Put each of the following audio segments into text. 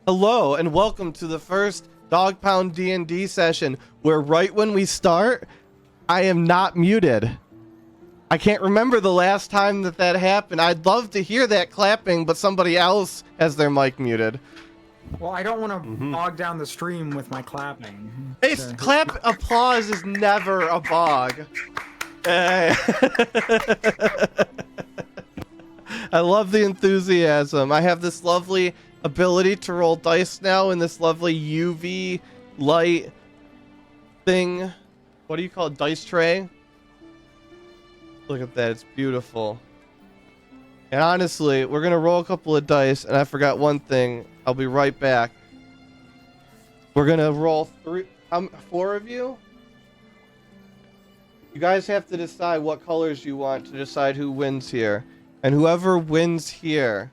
Hello and welcome to the first Dog Pound DnD session where right when we start, I am not muted. I can't remember the last time that happened. I'd love to hear that clapping, but somebody else has their mic muted. Well, I don't want to bog down the stream with my clapping. It's clap applause is never a bog. I love the enthusiasm. I have this lovely ability to roll dice now in this lovely UV light thing. What do you call it? Dice tray? Look at that. It's beautiful. And honestly, we're going to roll a couple of dice, and I forgot one thing. I'll be right back. We're going to roll four of you. You guys have to decide what colors you want to decide who wins here. And whoever wins here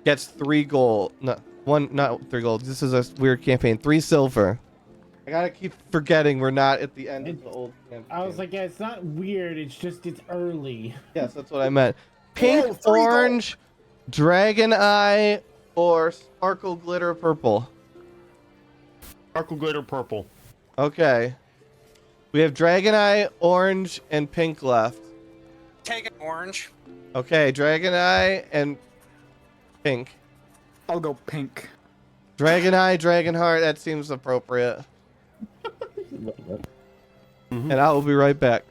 gets 3 gold. Not 3 gold. This is a weird campaign. 3 silver. I gotta keep forgetting we're not at the end of the old campaign. I was like, yeah, it's not weird. It's just it's early. Yes, that's what I meant. Pink, orange, dragon eye, or sparkle glitter purple. Sparkle glitter purple. Okay. We have dragon eye, orange, and pink left. Take an orange. Okay, dragon eye and pink. I'll go pink. Dragon eye, dragon heart. That seems appropriate. And I will be right back.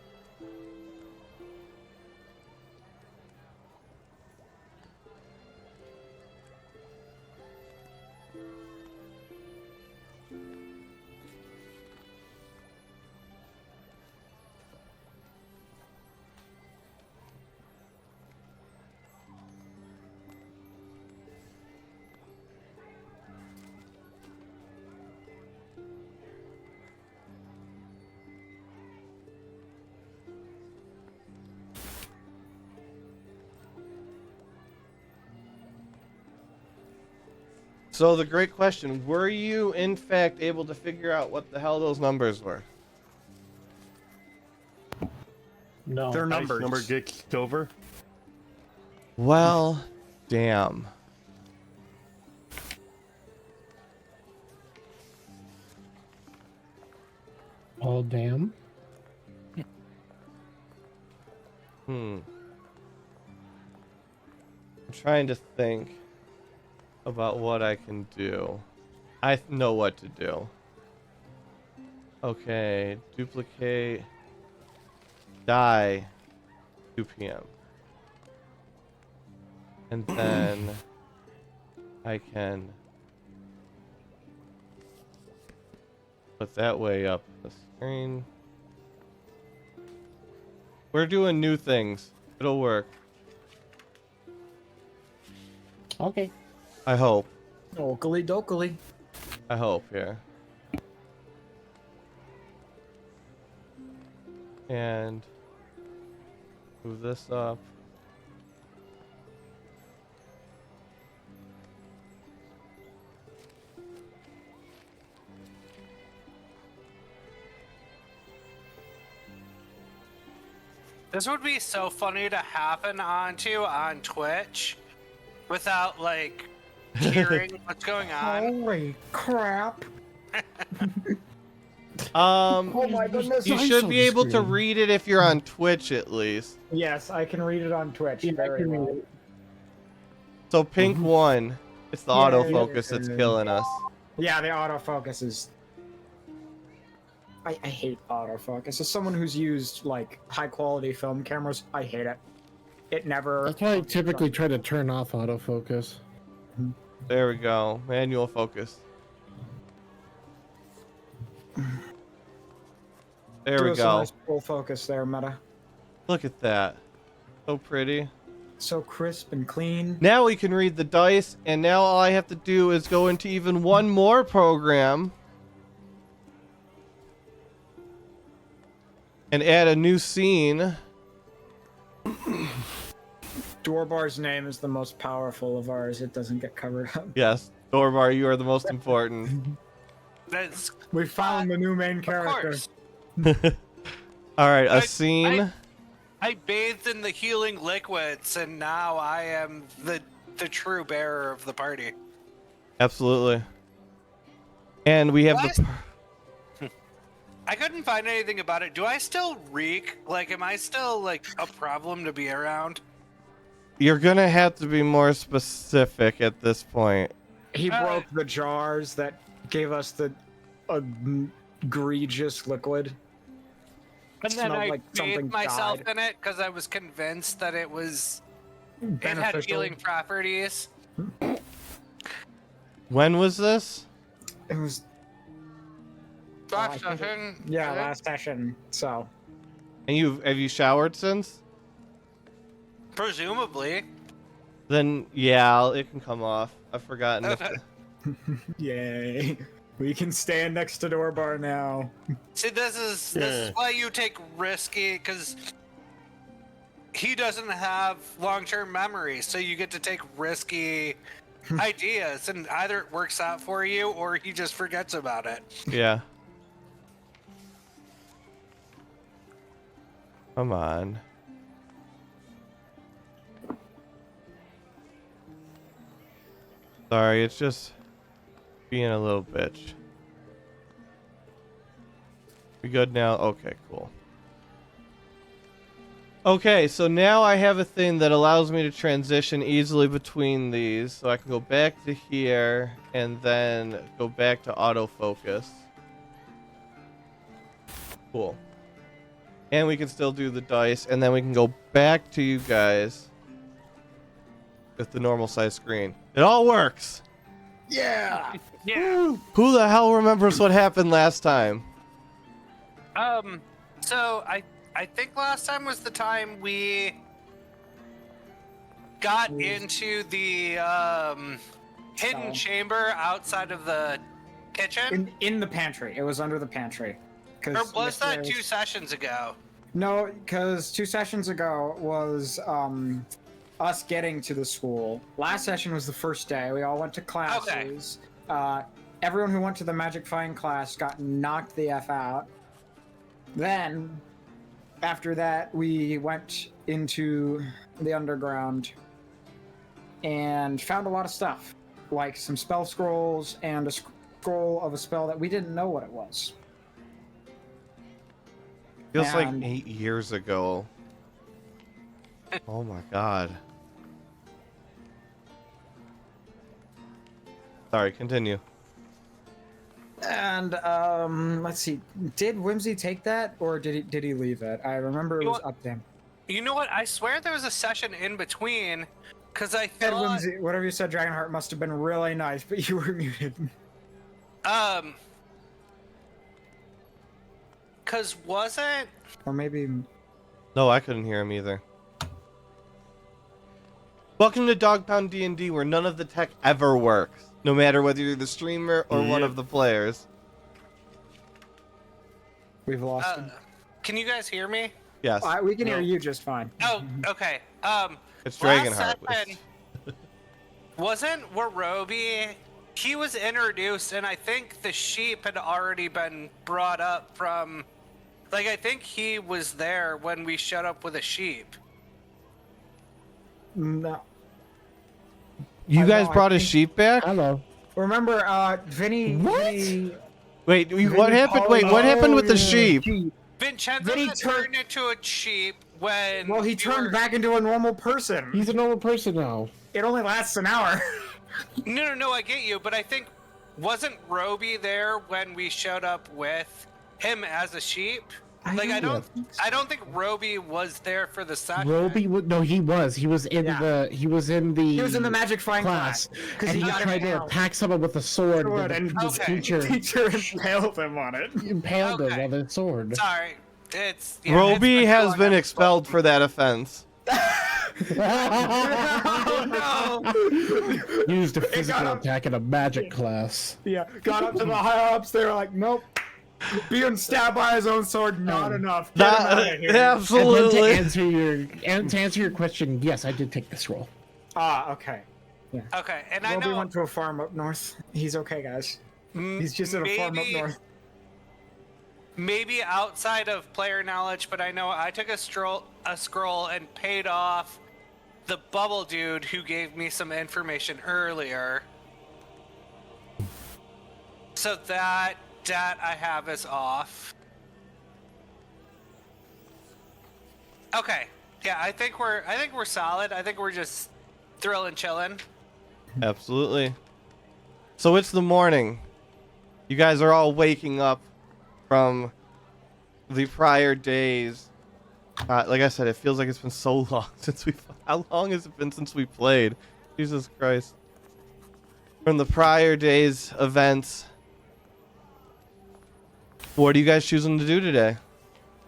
So the great question, were you in fact able to figure out what the hell those numbers were? No. They're Nice numbers. number gets over. Well, damn. Oh, damn. I'm trying to think about what I can do. I know what to do. Okay, duplicate, die, 2 p.m. And then I can put that way up the screen. We're doing new things. It'll work. Okay. I hope. Dokily dokily. I hope, yeah. And move this up. This would be so funny to happen onto on Twitch without like hearing what's going on. Holy crap. Oh my goodness, you I should saw be the able to screen. read it if you're on Twitch at least. Yes, I can read it on Twitch. Yeah, I very can read well. it. So pink one. It's the Yeah, autofocus that's yeah. killing us. Yeah, the autofocus is... I hate autofocus. As someone who's used, like, high-quality film cameras, I hate it. It never... That's why I typically try to turn off autofocus. There we go. Manual focus. There we Throw some go. nice full focus there, Meta. Look at that. So pretty. So crisp and clean. Now we can read the dice, and now all I have to do is go into even one more program and add a new scene. Dorbar's name is the most powerful of ours. It doesn't get covered up. Yes, Dorvar, you are the most important. That's We found the new main of character. course. All right, a I- scene. I bathed in the healing liquids, and now I am the the true bearer of the party. Absolutely. And we have the. I couldn't find anything about it. Do I still reek? Like, am I still like a problem to be around? You're gonna have to be more specific at this point. He broke the jars that gave us the egregious liquid. And then Smelled I like something bathed myself died. in it because I was convinced that it had Beneficial. healing properties. When was this? It was Last I think session. yeah, last session. So And have you showered since? Presumably. Then yeah, it can come off. I've forgotten. yay, we can stand next to Dorbar now. See, this is why you take risky, because he doesn't have long-term memory, so you get to take risky ideas, and either it works out for you or he just forgets about it. Yeah. Come on. Sorry, it's just being a little bitch. We good now? Okay, cool. Okay, so now I have a thing that allows me to transition easily between these. So I can go back to here and then go back to autofocus. Cool. And we can still do the dice, and then we can go back to you guys with the normal size screen. It all works! Yeah. Yeah. Who the hell remembers what happened last time? So I think last time was the time we got into the hidden chamber outside of the kitchen. In the pantry. It was under the pantry. Or was that 2 sessions ago? No, because 2 sessions ago was us getting to the school. Last session was the first day. We all went to classes. Everyone who went to the Magic Fighting class got knocked the F out. Then, after that, we went into the underground and found a lot of stuff. Like some spell scrolls and a scroll of a spell that we didn't know what it was. Feels like And- 8 years ago. Oh my god. Sorry, continue. And let's see, did Whimsy take that or did he leave it? I remember it was up to him. You know what? I swear there was a session in between, because I Said thought, Whimsy, whatever you said, Dragonheart must have been really nice, but you were muted. because wasn't Or maybe No, I couldn't hear him either. Welcome to Dog Pound DnD, where none of the tech ever works, no matter whether you're the streamer or one of the players. we've lost him. can you guys hear me? Yes, We can hear you just fine. Oh, okay. it's Last Dragonheart. session, wasn't Warobi? He was introduced, and I think the sheep had already been brought up from. Like, I think he was there when we showed up with a sheep. No. You I guys know, I brought a think- sheep back? Hello. Remember, Vinny. What? Vinny, Wait, what happened? Wait, what happened with the sheep? Vincenzo Vinny had turned into a sheep when. Well, he we turned were- back into a normal person. He's a normal person now. It only lasts an hour. No, I get you, but I think wasn't Roby there when we showed up with him as a sheep? I don't think Roby was there for the session. Roby, no, he was. He was in Yeah. He was in the. He was in the Magic Fighting class. And he he got tried to impaled. attack someone with a sword. But And his Okay. teacher teacher impaled him on it. impaled him Okay. with a sword. Sorry, it's Roby it's has long been enough. expelled for that offense. Oh no! Used a physical up- attack in a magic class. Yeah, got up to the higher ups. They were like, "Nope, being stabbed by his own sword, not enough. Get him out of here." And then Absolutely. to answer your question, yes, I did take this role. Okay. Okay, and I Roby know went to a farm up north. He's okay, guys. He's just at a farm up north. maybe outside of player knowledge, but I know I took a scroll and paid off the bubble dude who gave me some information earlier. So that I have is off. Okay. Yeah, I think we're solid. I think we're just thrilling, chilling. Absolutely. So it's the morning. You guys are all waking up from the prior days. Like I said, it feels like it's been so long since we. How long has it been since we played? Jesus Christ. From the prior days' events. What are you guys choosing to do today?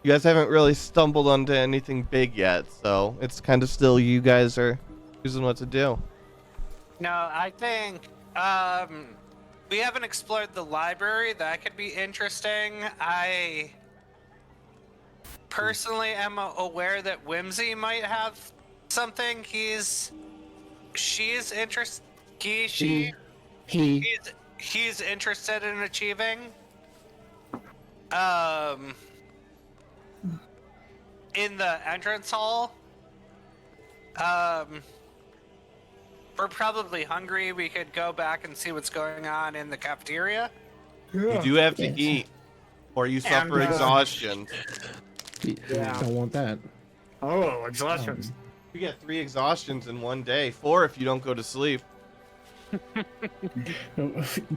You guys haven't really stumbled onto anything big yet, so it's kind of still you guys are choosing what to do. No, I think we haven't explored the library. That could be interesting. I personally am aware that Whimsy might have something he's interested he's interested in achieving. In the entrance hall. We're probably hungry. We could go back and see what's going on in the cafeteria. You do have to Yes. eat, or you suffer exhaustion. Yeah. Don't want that. Oh, exhaustion. You get 3 exhaustions in one day. 4 if you don't go to sleep.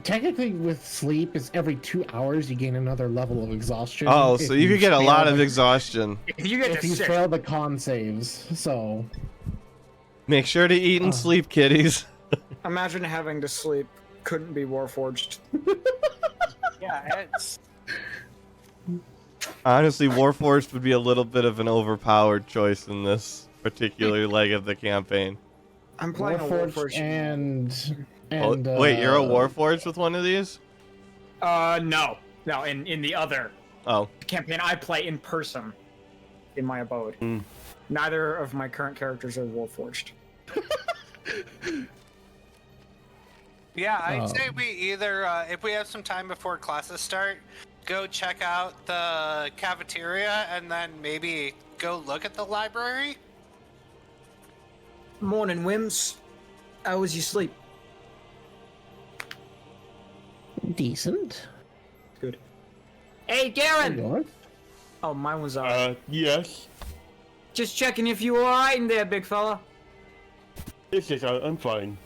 Technically, with sleep, is every 2 hours you gain another level of exhaustion. Oh, if so you could get a fail lot of the- exhaustion. If you get If to you sick, fail the con saves, so Make sure to eat and sleep, kiddies. imagine having to sleep. Couldn't be Warforged. Yeah, it's Honestly, Warforged would be a little bit of an overpowered choice in this particular leg of the campaign. I'm playing a Warforged Warforged. and Wait, you're a Warforged with one of these? No, in the other Oh, campaign I play in person in my abode. Neither of my current characters are Warforged. yeah. I'd say we either, if we have some time before classes start, go check out the cafeteria and then maybe go look at the library. Morning, Wims. How was your sleep? decent. Good. Hey, Garen! What? Oh, mine was Yes. just checking if you were alright in there, big fella. Yes, I'm fine.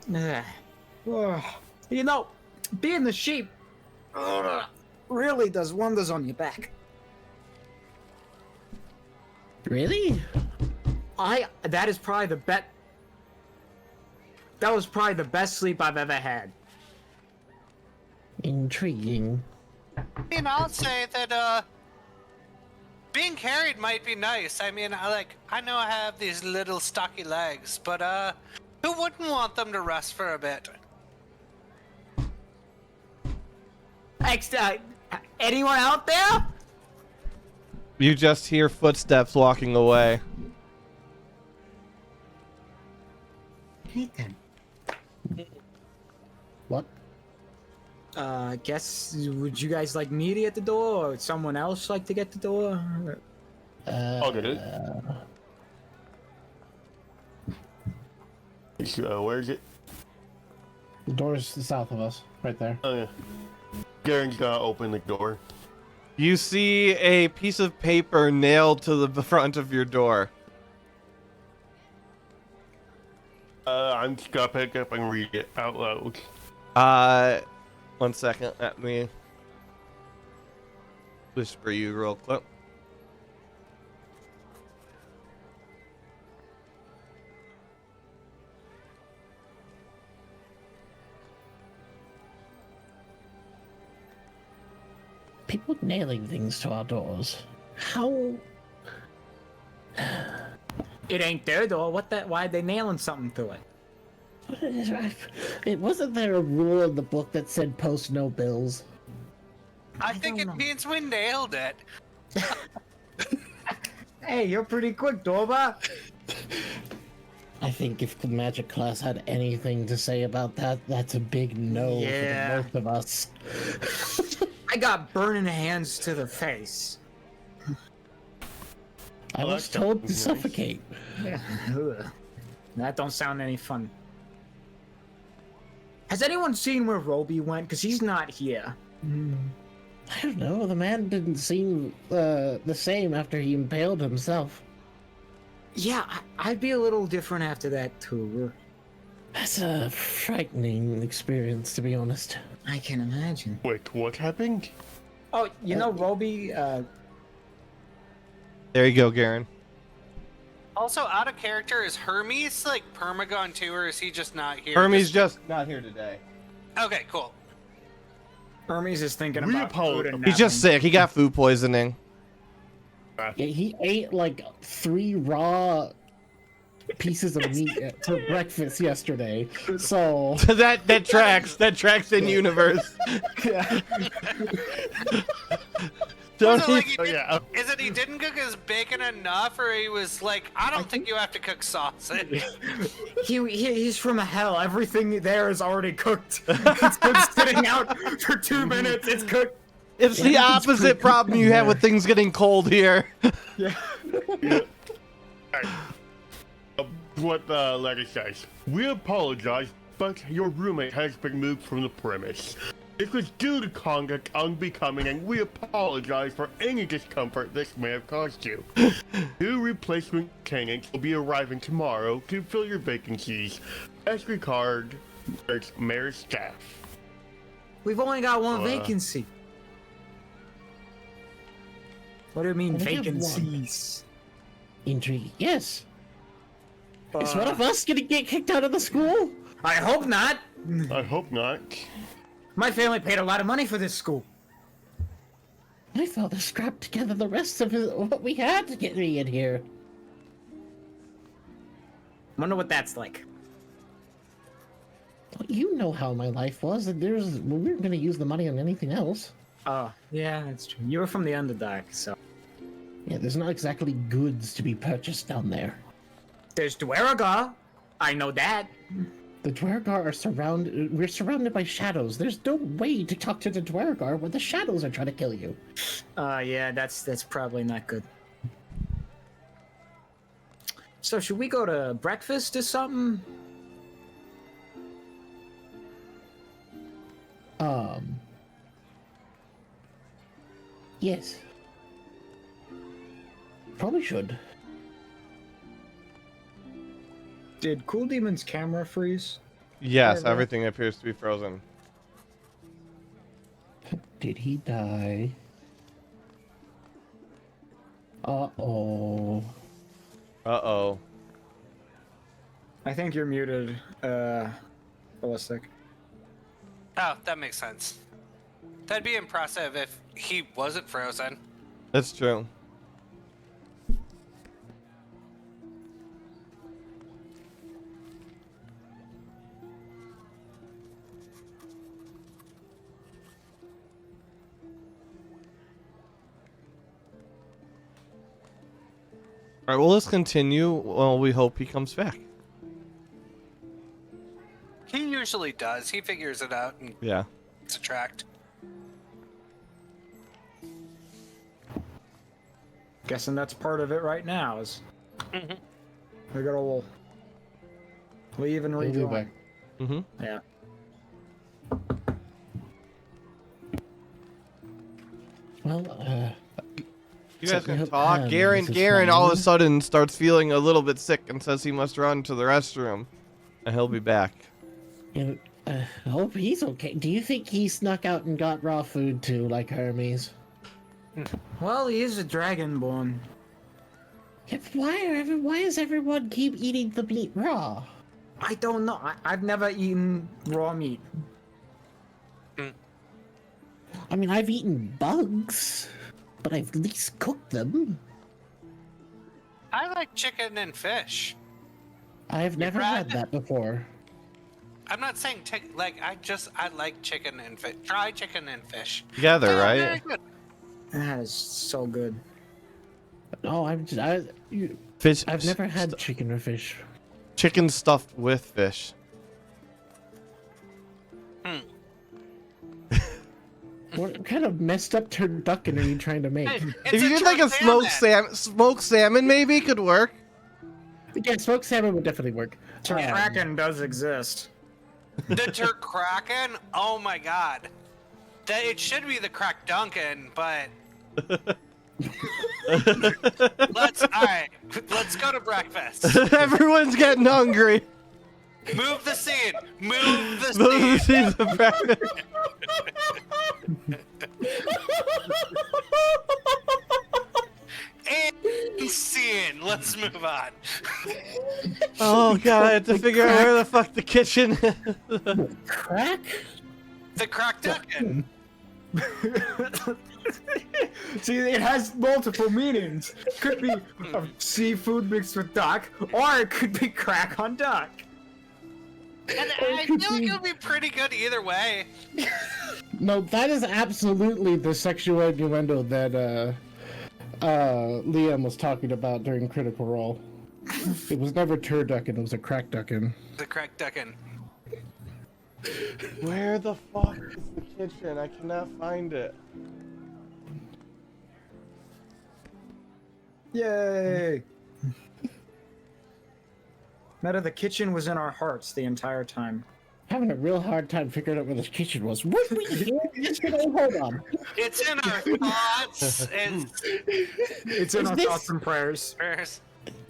You know, being the sheep really does wonders on your back. Really? That was probably the best sleep I've ever had. Intriguing. I mean, I'll say that, being carried might be nice. I mean, I know I have these little stocky legs, but, who wouldn't want them to rest for a bit? Anyone out there? you just hear footsteps walking away. What? Guess, would you guys like me to get the door, or would someone else like to get the door? I'll get it. Where is it? The door's to the south of us, right there. Oh, yeah. Garen's gonna open the door. You see a piece of paper nailed to the front of your door. I'm just gonna pick up and read it out loud. 1 second. Let me whisper you real quick. People nailing things to our doors. How? It ain't their door. Why are they nailing something to it? It wasn't there a rule in the book that said post no bills? I think don't it know. means we nailed it. Hey, you're pretty quick, Dorba. I think if the magic class had anything to say about that, that's a big no Yeah. for the both of us. I got burning hands to the face. I Well, was that told to sounds nice. suffocate. Ugh. That don't sound any fun. Has anyone seen where Roby went? Because he's not here. I don't know. The man didn't seem the same after he impaled himself. Yeah, I'd be a little different after that too. That's a frightening experience, to be honest. I can imagine. Wait, what happened? Oh, you know, Roby, There you go, Garen. Also, out of character, is Hermes like Permagon too, or is he just not here? Hermes just not here today. Okay, cool. Hermes is thinking We about food and He's just sick. He got food poisoning. Yeah, he ate like 3 raw pieces of meat for breakfast yesterday. So that tracks. That tracks in universe. Don't So, like, eat- he Oh, didn't- Is it he didn't cook his bacon enough, or he was like, I don't think you have to cook sausage? he's from hell. Everything there is already cooked. It's been sitting out for 2 minutes. It's cooked. It's the opposite problem you have with things getting cold here. What the letter says. We apologize, but your roommate has been moved from the premise. This was due to conduct unbecoming, and we apologize for any discomfort this may have caused you. 2 replacement tenants will be arriving tomorrow to fill your vacancies. As regards Maeris staff. We've only got one Uh, vacancy. What do you mean We have one. vacancies? intrigue. Yes. Is one of us gonna get kicked out of the school? I hope not. I hope not. My family paid a lot of money for this school. My father scrapped together the rest of what we had to get me in here. Wonder what that's like. Well, you know how my life was, and we weren't gonna use the money on anything else. Oh, yeah, that's true. You were from the Underdark, so. Yeah, there's not exactly goods to be purchased down there. There's Dweragar. I know that. The Dwergar are we're surrounded by shadows. There's no way to talk to the Dwergar when the shadows are trying to kill you. Yeah, that's probably not good. So should we go to breakfast or something? Yes. Probably should. Did Cool Demon's camera freeze? Yes, Whatever. everything appears to be frozen. Did he die? Uh-oh. Uh-oh. I think you're muted, Ballistic. Oh, that makes sense. That'd be impressive if he wasn't frozen. That's true. Alright, well, let's continue. Well, we hope he comes back. He usually does. He figures it out and Yeah. subtract. Guessing that's part of it right now. Is we gotta leave and We'll be rejoin. back. Mm-hmm. Yeah. Well, You guys can Second talk. hand, Garen Mrs. all of a Fine. sudden starts feeling a little bit sick and says he must run to the restroom. And he'll be back. I hope he's okay. Do you think he snuck out and got raw food too, like Hermes? Well, he is a dragonborn. Yeah, why does everyone keep eating the meat raw? I don't know. I've never eaten raw meat. I mean, I've eaten bugs, but I've at least cooked them. I like chicken and fish. I've never had tried? that before. I'm not saying I like chicken and fish. Try chicken and fish. Together, They're right? very good. That is so good. No, Fish. I've never had chicken or fish. Chicken stuffed with fish. What kind of messed up turducken are you trying to make? If you did like a smoked salmon, maybe could work. Yeah, smoked salmon would definitely work. Kraken does exist. The Turkraken? Oh my god. It should be the Crack Duncan, but alright, let's go to breakfast. Everyone's getting hungry. Move the scene. Move the Those scene. are the breakfast. And scene. Let's move on. Oh god, I have to figure out where the fuck the kitchen is. Crack? The Crack Duncan. See, it has multiple meanings. Could be seafood mixed with duck, or it could be crack on duck. And I feel like it'll be pretty good either way. No, that is absolutely the sexual innuendo that Liam was talking about during Critical Role. It was never turducken, it was a crack duckin. The Crack Duncan. Where the fuck is the kitchen? I cannot find it. Yay! Meta, the kitchen was in our hearts the entire time. Having a real hard time figuring out where the kitchen was. What were you doing yesterday? Hold on. It's in our thoughts. It's in our this- thoughts and prayers.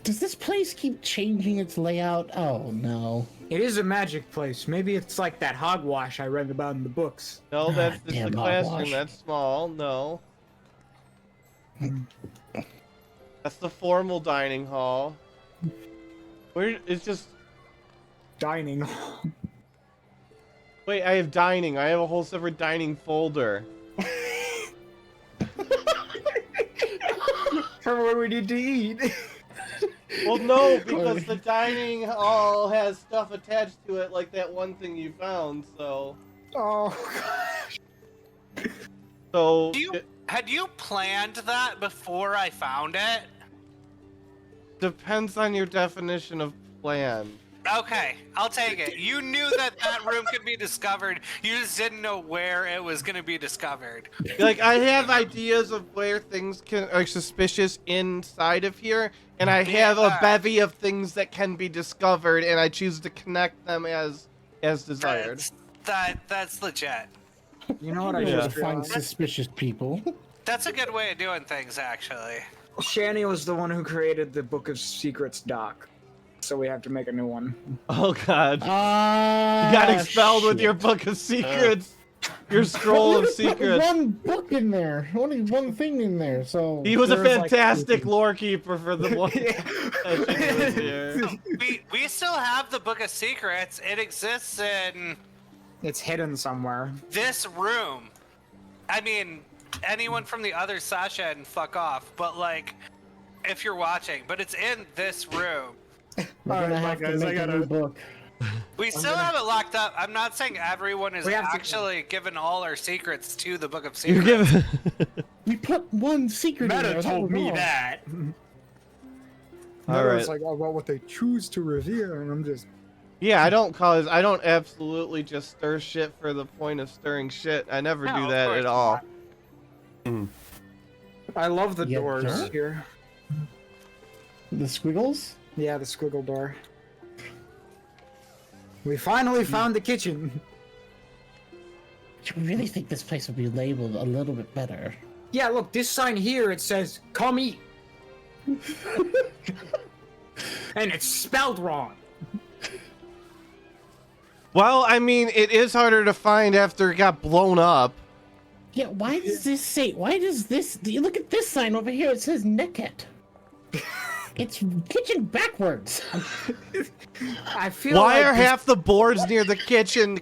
Does this place keep changing its layout? Oh no. It is a magic place. Maybe it's like that hogwash I read about in the books. No, that's just Damn the hogwash. classroom. That's small. No. That's the formal dining hall. Where it's just. Dining. Wait, I have dining. I have a whole separate dining folder. For what we need to eat. Well, no, because the dining hall has stuff attached to it, like that one thing you found. So. Oh. So. Had you planned that before I found it? Depends on your definition of plan. Okay, I'll take it. You knew that room could be discovered. You just didn't know where it was going to be discovered. Like, I have ideas of where things are suspicious inside of here, and I have a bevy of things that can be discovered, and I choose to connect them as desired. That's legit. You know what I Way to just find realized? suspicious people. That's a good way of doing things, actually. Shani was the one who created the Book of Secrets doc. So we have to make a new one. Oh god. You got expelled with your book of secrets. Your scroll of secrets. One book in there. Only one thing in there, so... He was a There's like- fantastic lore keeper for the one. We still have the Book of Secrets. It exists in It's hidden somewhere. this room. I mean, anyone from the other session, fuck off. But, like, if you're watching, but it's in this room. We're gonna have to make a new book. We still have it locked up. I'm not saying everyone is We have to- actually given all our secrets to the Book of You're Secrets. giving. We put one secret in there. Meta told was me all. that. All Meta right. was like, oh, about what they choose to reveal, and I'm just. Yeah, I don't absolutely just stir shit for the point of stirring shit. I never No, do of that course at all. I love the Yeah, doors sure. here. The squiggles? Yeah, the squiggle door. We finally found the kitchen. I really think this place would be labeled a little bit better. Yeah, look, this sign here, it says, come eat. And it's spelled wrong. Well, I mean, it is harder to find after it got blown up. Yeah, why does this say... Why does this... You look at this sign over here, it says Necket. It's kitchen backwards. I feel Why like are this- half the boards near the kitchen?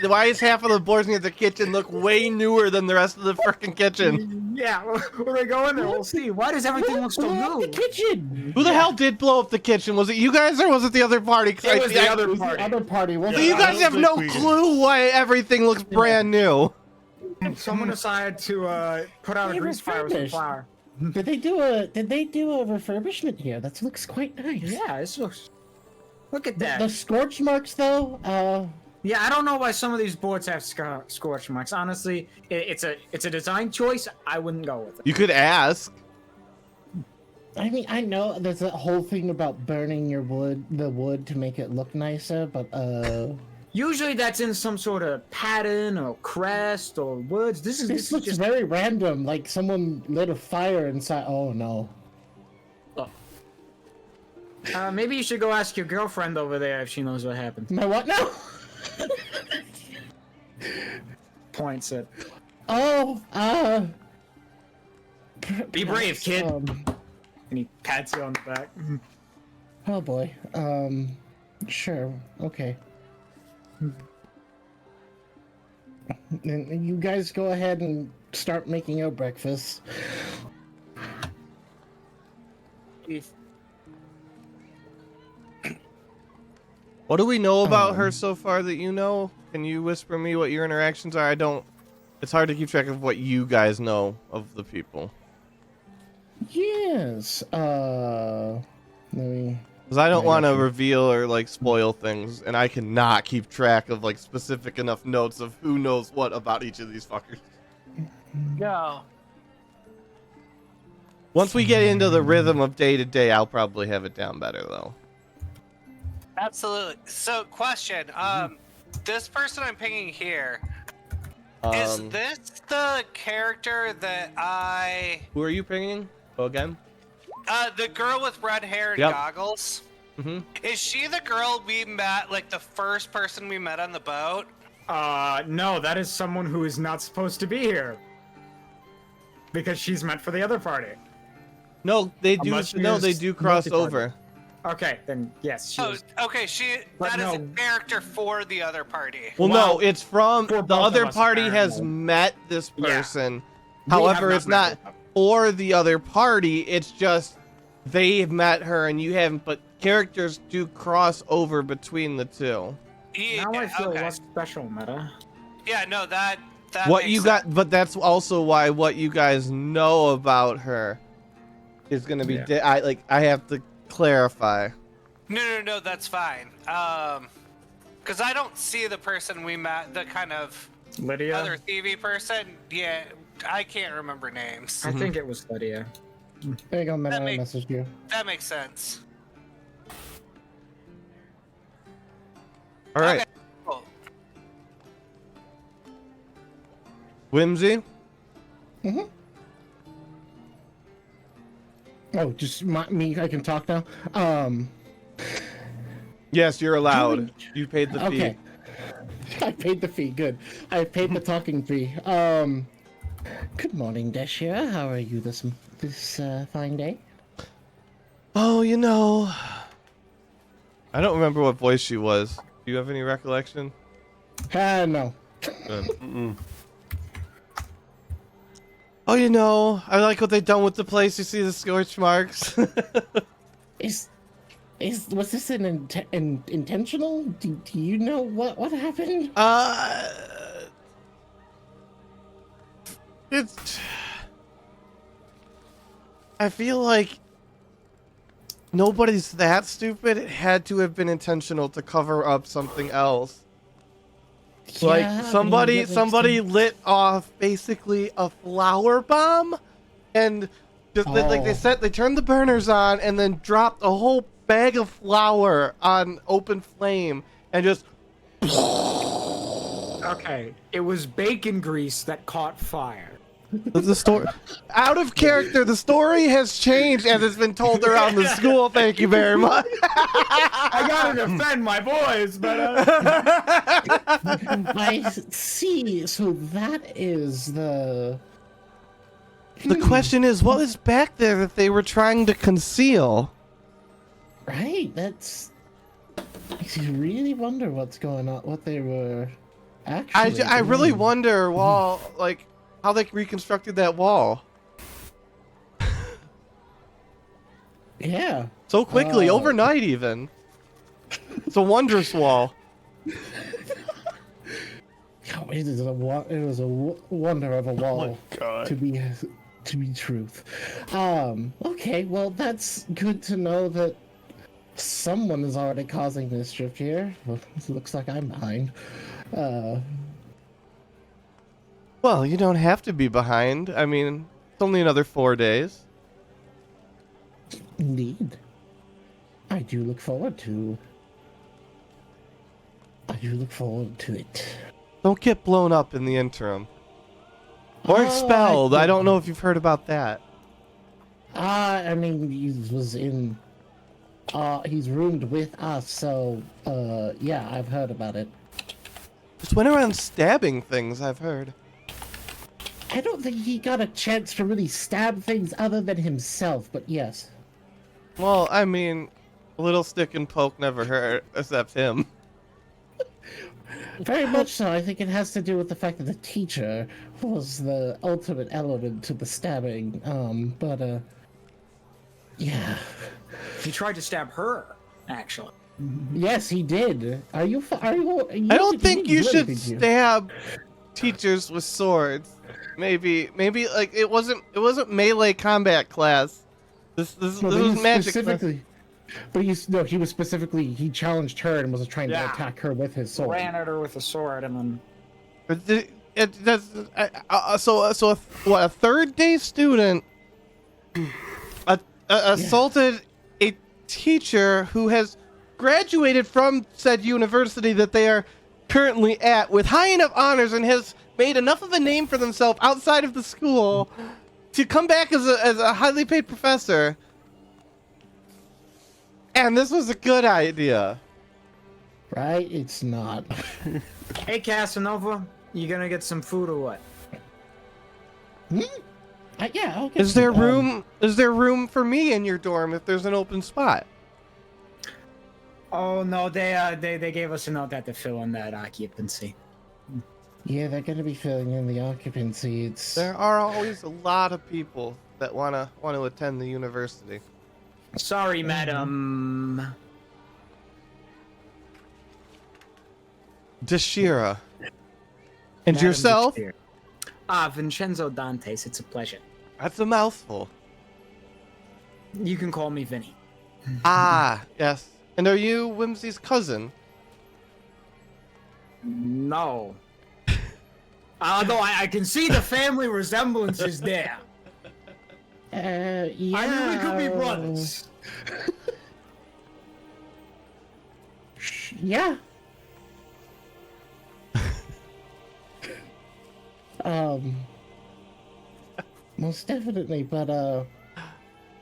Why is half of the boards near the kitchen look way newer than the rest of the freaking kitchen? Yeah, when we go in there, we'll see. Why does everything look so Blow up new? the kitchen. Who the hell did blow up the kitchen? Was it you guys or was it the other party? 'Cause It was the I- other It was party. the other party. So Wasn't you it? guys have no clue why everything looks brand new. Someone decided to put out a They grease fire with some refurbished. flour. Did they do a refurbishment here? That looks quite nice. Yeah, this looks. Look at The that. scorch marks though, Yeah, I don't know why some of these boards have scorch marks. Honestly, it's a design choice. I wouldn't go with it. You could ask. I mean, I know there's a whole thing about burning the wood to make it look nicer, but Usually that's in some sort of pattern or crest or woods. this looks very random. Like someone lit a fire inside. Oh no. Maybe you should go ask your girlfriend over there if she knows what happened. My what now? Points it. Oh, Be brave, kid. um, And he pats you on the back. oh boy. Sure. Okay. Then you guys go ahead and start making your breakfast. What do we know about her so far that you know? Can you whisper me what your interactions are? I don't. It's hard to keep track of what you guys know of the people. Yes. Let me. Because I don't I want to gotcha. reveal or like spoil things, and I cannot keep track of like specific enough notes of who knows what about each of these fuckers. Go. Once we get into the rhythm of day to day, I'll probably have it down better though. Absolutely. So, question. This person I'm picking here, is Um, this the character that I... who are you pinging? Go again. The girl with red hair and Yep. goggles? Mm-hmm. Is she the girl we met, like the first person we met on the boat? No, that is someone who is not supposed to be here. Because she's meant for the other party. No, they do. Unless she No, they is do cross multi-party. over. Okay, then yes, she Oh, is. okay, But that is a no. character for the other party. Well, Well, no, it's from for the both other of us, party has apparently. met this Yeah. person. We have However, not it's met not with them. for the other party. It's just they've met her and you haven't. But characters do cross over between the two. Yeah, Now I feel okay. less special, meta. Yeah, no, that What makes you sense. got, but that's also why what you guys know about her is going to be. Yeah. I have to clarify. No, that's fine. Because I don't see the person we met, the kind of Lydia? other thievy person. Yeah, I can't remember names. I think it was Lydia. There you go, man. That I makes- messaged you. That makes sense. All right, Okay, cool. Whimsy. Oh, just me. I can talk now. Yes, you're allowed. You paid the fee. Okay. I paid the fee. Good. I paid the talking fee. Good morning, Deshira. How are you this fine day? Oh, you know, I don't remember what voice she was. Do you have any recollection? No. Good. Oh, you know, I like what they've done with the place. You see the scorch marks. Was this an intentional? Do you know what happened? It's. I feel like nobody's that stupid. It had to have been intentional to cover up something else. Like Yeah, I mean, somebody that makes sense. lit off basically a flower bomb, and just like they turned the burners on and then dropped a whole bag of flour on open flame and just. Okay, it was bacon grease that caught fire. The story out of character. The story has changed as it's been told around the school. Thank you very much. I gotta defend my boys, but I see. So that is the. The question is, what was back there that they were trying to conceal? Right. That's. Makes you really wonder what's going on. What they were actually. I really doing. wonder, like how they reconstructed that wall Yeah. so quickly, overnight even. It's a wondrous wall. Oh, it is it was a wonder of a wall God. to be truth. Okay, well that's good to know that Someone is already causing mischief here. Well, it looks like I'm behind. Well, you don't have to be behind. I mean, it's only another 4 days. Indeed. I do look forward to it. Don't get blown up in the interim. Or expelled. I don't know if you've heard about that. I mean, he's roomed with us, so, yeah, I've heard about it. Just went around stabbing things, I've heard. I don't think he got a chance to really stab things other than himself, but yes. Well, I mean, a little stick and poke never hurt, except him. Very much so. I think it has to do with the fact that the teacher was the ultimate element to the stabbing. Yeah. He tried to stab her, actually. Yes, he did. Are you? I don't think you should stab teachers with swords. Maybe like it wasn't melee combat class. This was magic class. But he was specifically, he challenged her and was trying to attack her with his sword. Ran at her with a sword and then... A third day student assaulted a teacher who has graduated from said university that they are currently at with high enough honors and has made enough of a name for themselves outside of the school to come back as a highly paid professor. And this was a good idea. Right? It's not. Hey, Casanova, you gonna get some food or what? Yeah, I'll get Is there room? Is there room for me in your dorm if there's an open spot? Oh no, they gave us a note that to fill in that occupancy. Yeah, they're gonna be filling in the occupancy. There are always a lot of people that wanna attend the university. Sorry, madam. Deshira. And Madam yourself? Deshira. Vincenzo Dantes, it's a pleasure. That's a mouthful. You can call me Vinny. Yes. And are you Whimsy's cousin? No. Although I can see the family resemblances there. Yeah. I mean, we could be brothers. Yeah. Most definitely, but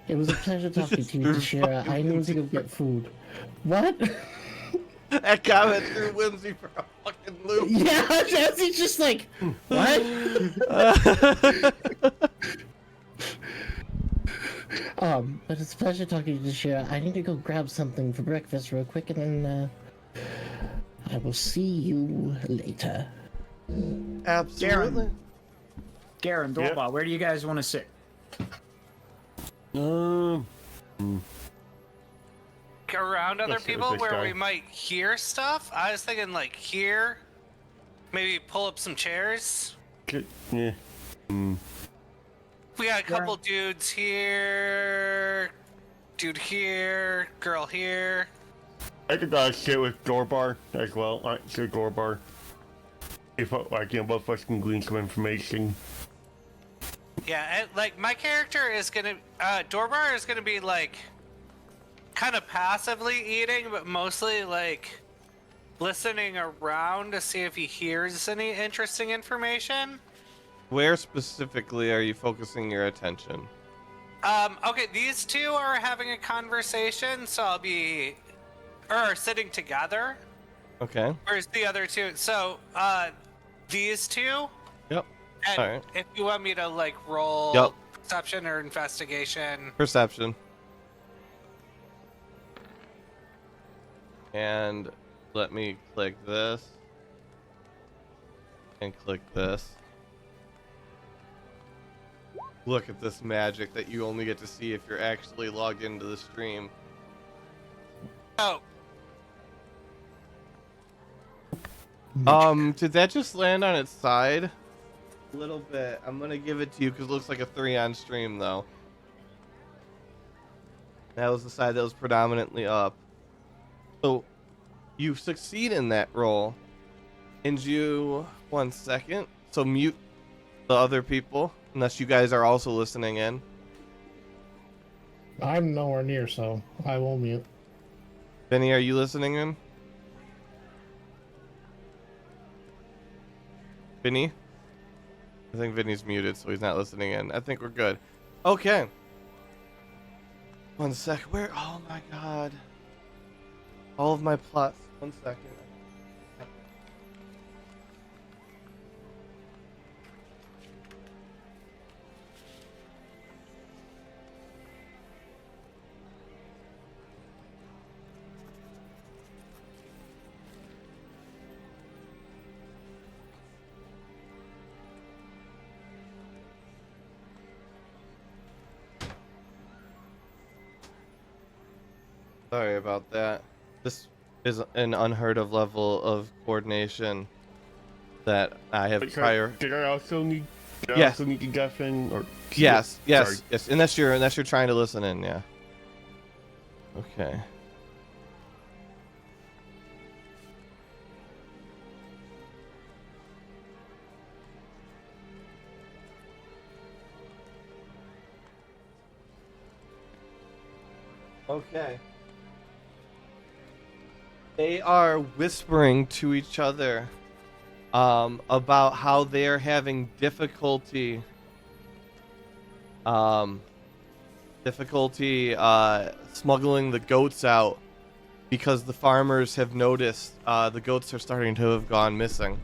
it was a pleasure talking to you, Deshira. I need to go get food. What? That comment threw Whimsy for a fucking loop. Yeah, Jesse's just like, what? But it's a pleasure talking to you, Deshira. I need to go grab something for breakfast real quick, and then I will see you later. Absolutely. Garen, Dorba, where do you guys want to sit? Around other Let's sit with people this where guy. we might hear stuff. I was thinking like here, maybe pull up some chairs. Yeah. We got a couple dudes here, dude here, girl here. I could sit with Dorbar as well. Alright, so Dorbar. If both of us can glean some information. Yeah, and, like my character is gonna, Dorbar is gonna be like, kind of passively eating, but mostly like listening around to see if he hears any interesting information. Where specifically are you focusing your attention? Okay, these two are having a conversation, so I'll be, or sitting together. Okay. Where's the other two? So, these two. Yep. And Alright. if you want me to like roll Yep. perception or investigation. Perception. And let me click this. And click this. Look at this magic that you only get to see if you're actually logged into the stream. Oh, Did that just land on its side? A little bit. I'm gonna give it to you because it looks like a 3 on stream though. That was the side that was predominantly up. So you succeed in that roll, and you 1 second. So mute the other people, unless you guys are also listening in. I'm nowhere near, so I will mute. Vinny, are you listening in? Vinny? I think Vinny's muted, so he's not listening in. I think we're good. Okay. 1 sec. Where? Oh my god. All of my plots. 1 second. Sorry about that. This is an unheard of level of coordination that I have prior. Did I also need? Did I Yes. also need to deafen or? Yes, yes, Sorry. yes. Unless you're trying to listen in, yeah. Okay. Okay. They are whispering to each other about how they are having difficulty smuggling the goats out because the farmers have noticed the goats are starting to have gone missing.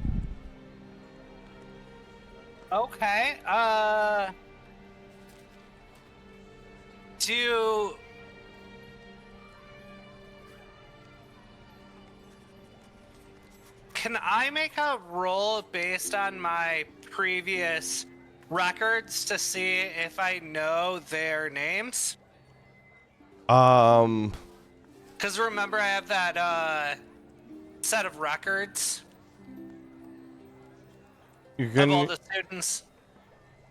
Okay. Do Can I make a roll based on my previous records to see if I know their names? Um, Because remember, I have that set of records you're of all gonna the students.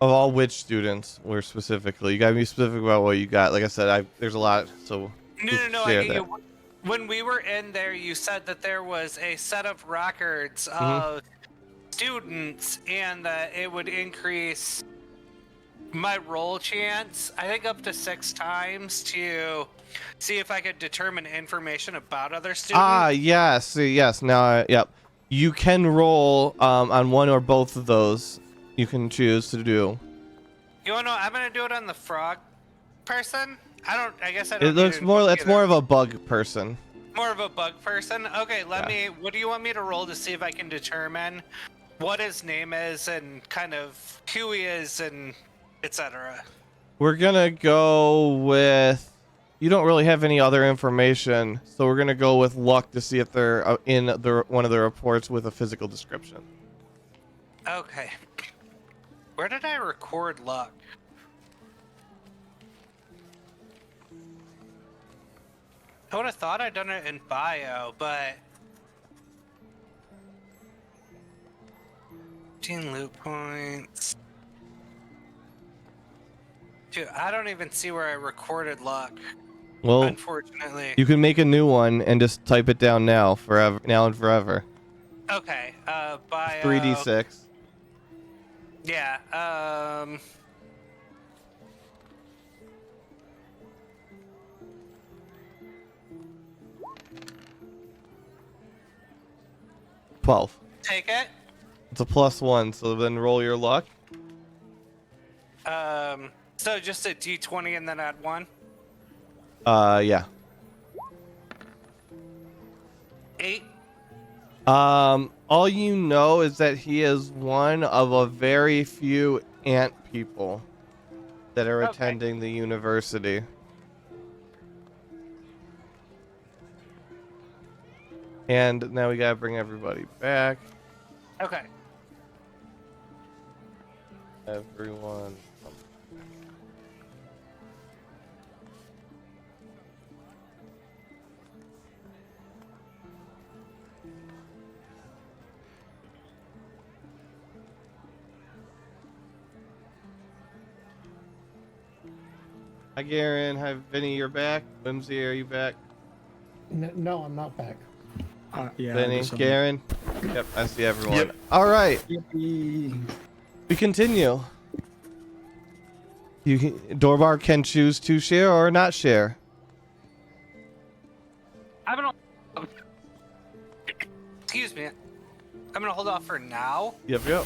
of all which students were specifically. You gotta be specific about what you got. Like I said, there's a lot, so No, I share get that. you. When we were in there, you said that there was a set of records Mm-hmm. of students and that it would increase my roll chance, I think up to 6 times to see if I could determine information about other students. Ah, yes, yes. Now, yep. You can roll on one or both of those. You can choose to do. You wanna know, I'm gonna do it on the frog person. I guess I It don't looks need to more. include That's either. more of a bug person. More of a bug person? Okay, let Yeah. me, what do you want me to roll to see if I can determine what his name is and kind of who he is and etc. We're gonna go with. You don't really have any other information, so we're gonna go with luck to see if they're in one of the reports with a physical description. Okay. Where did I record luck? I would have thought I'd done it in bio, but 15 loot points. Dude, I don't even see where I recorded luck. Well, Unfortunately. you can make a new one and just type it down now, forever, now and forever. Okay, bio. 3d6. Yeah, 12. take it. It's a +1, so then roll your luck. So just a d20 and then add 1. Yeah. 8. All you know is that he is one of a very few ant people that are Okay. attending the university. And now we gotta bring everybody back. Okay. Everyone. Hi, Garen. Hi, Vinny. You're back. Whimsy, are you back? No, I'm not back. Yeah. Benny, Garen. Yep, I see everyone. Yep. All right, Yippee. we continue. Dorbar can choose to share or not share. I'm gonna. Excuse me. I'm gonna hold off for now. Yep.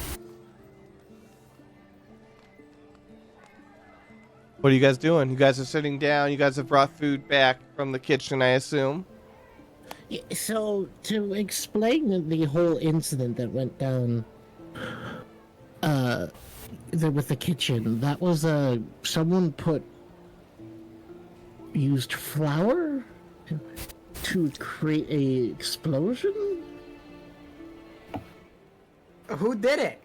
What are you guys doing? You guys are sitting down. You guys have brought food back from the kitchen, I assume. Yeah, so to explain the whole incident that went down, with the kitchen, that was someone used flour to create a explosion. Who did it?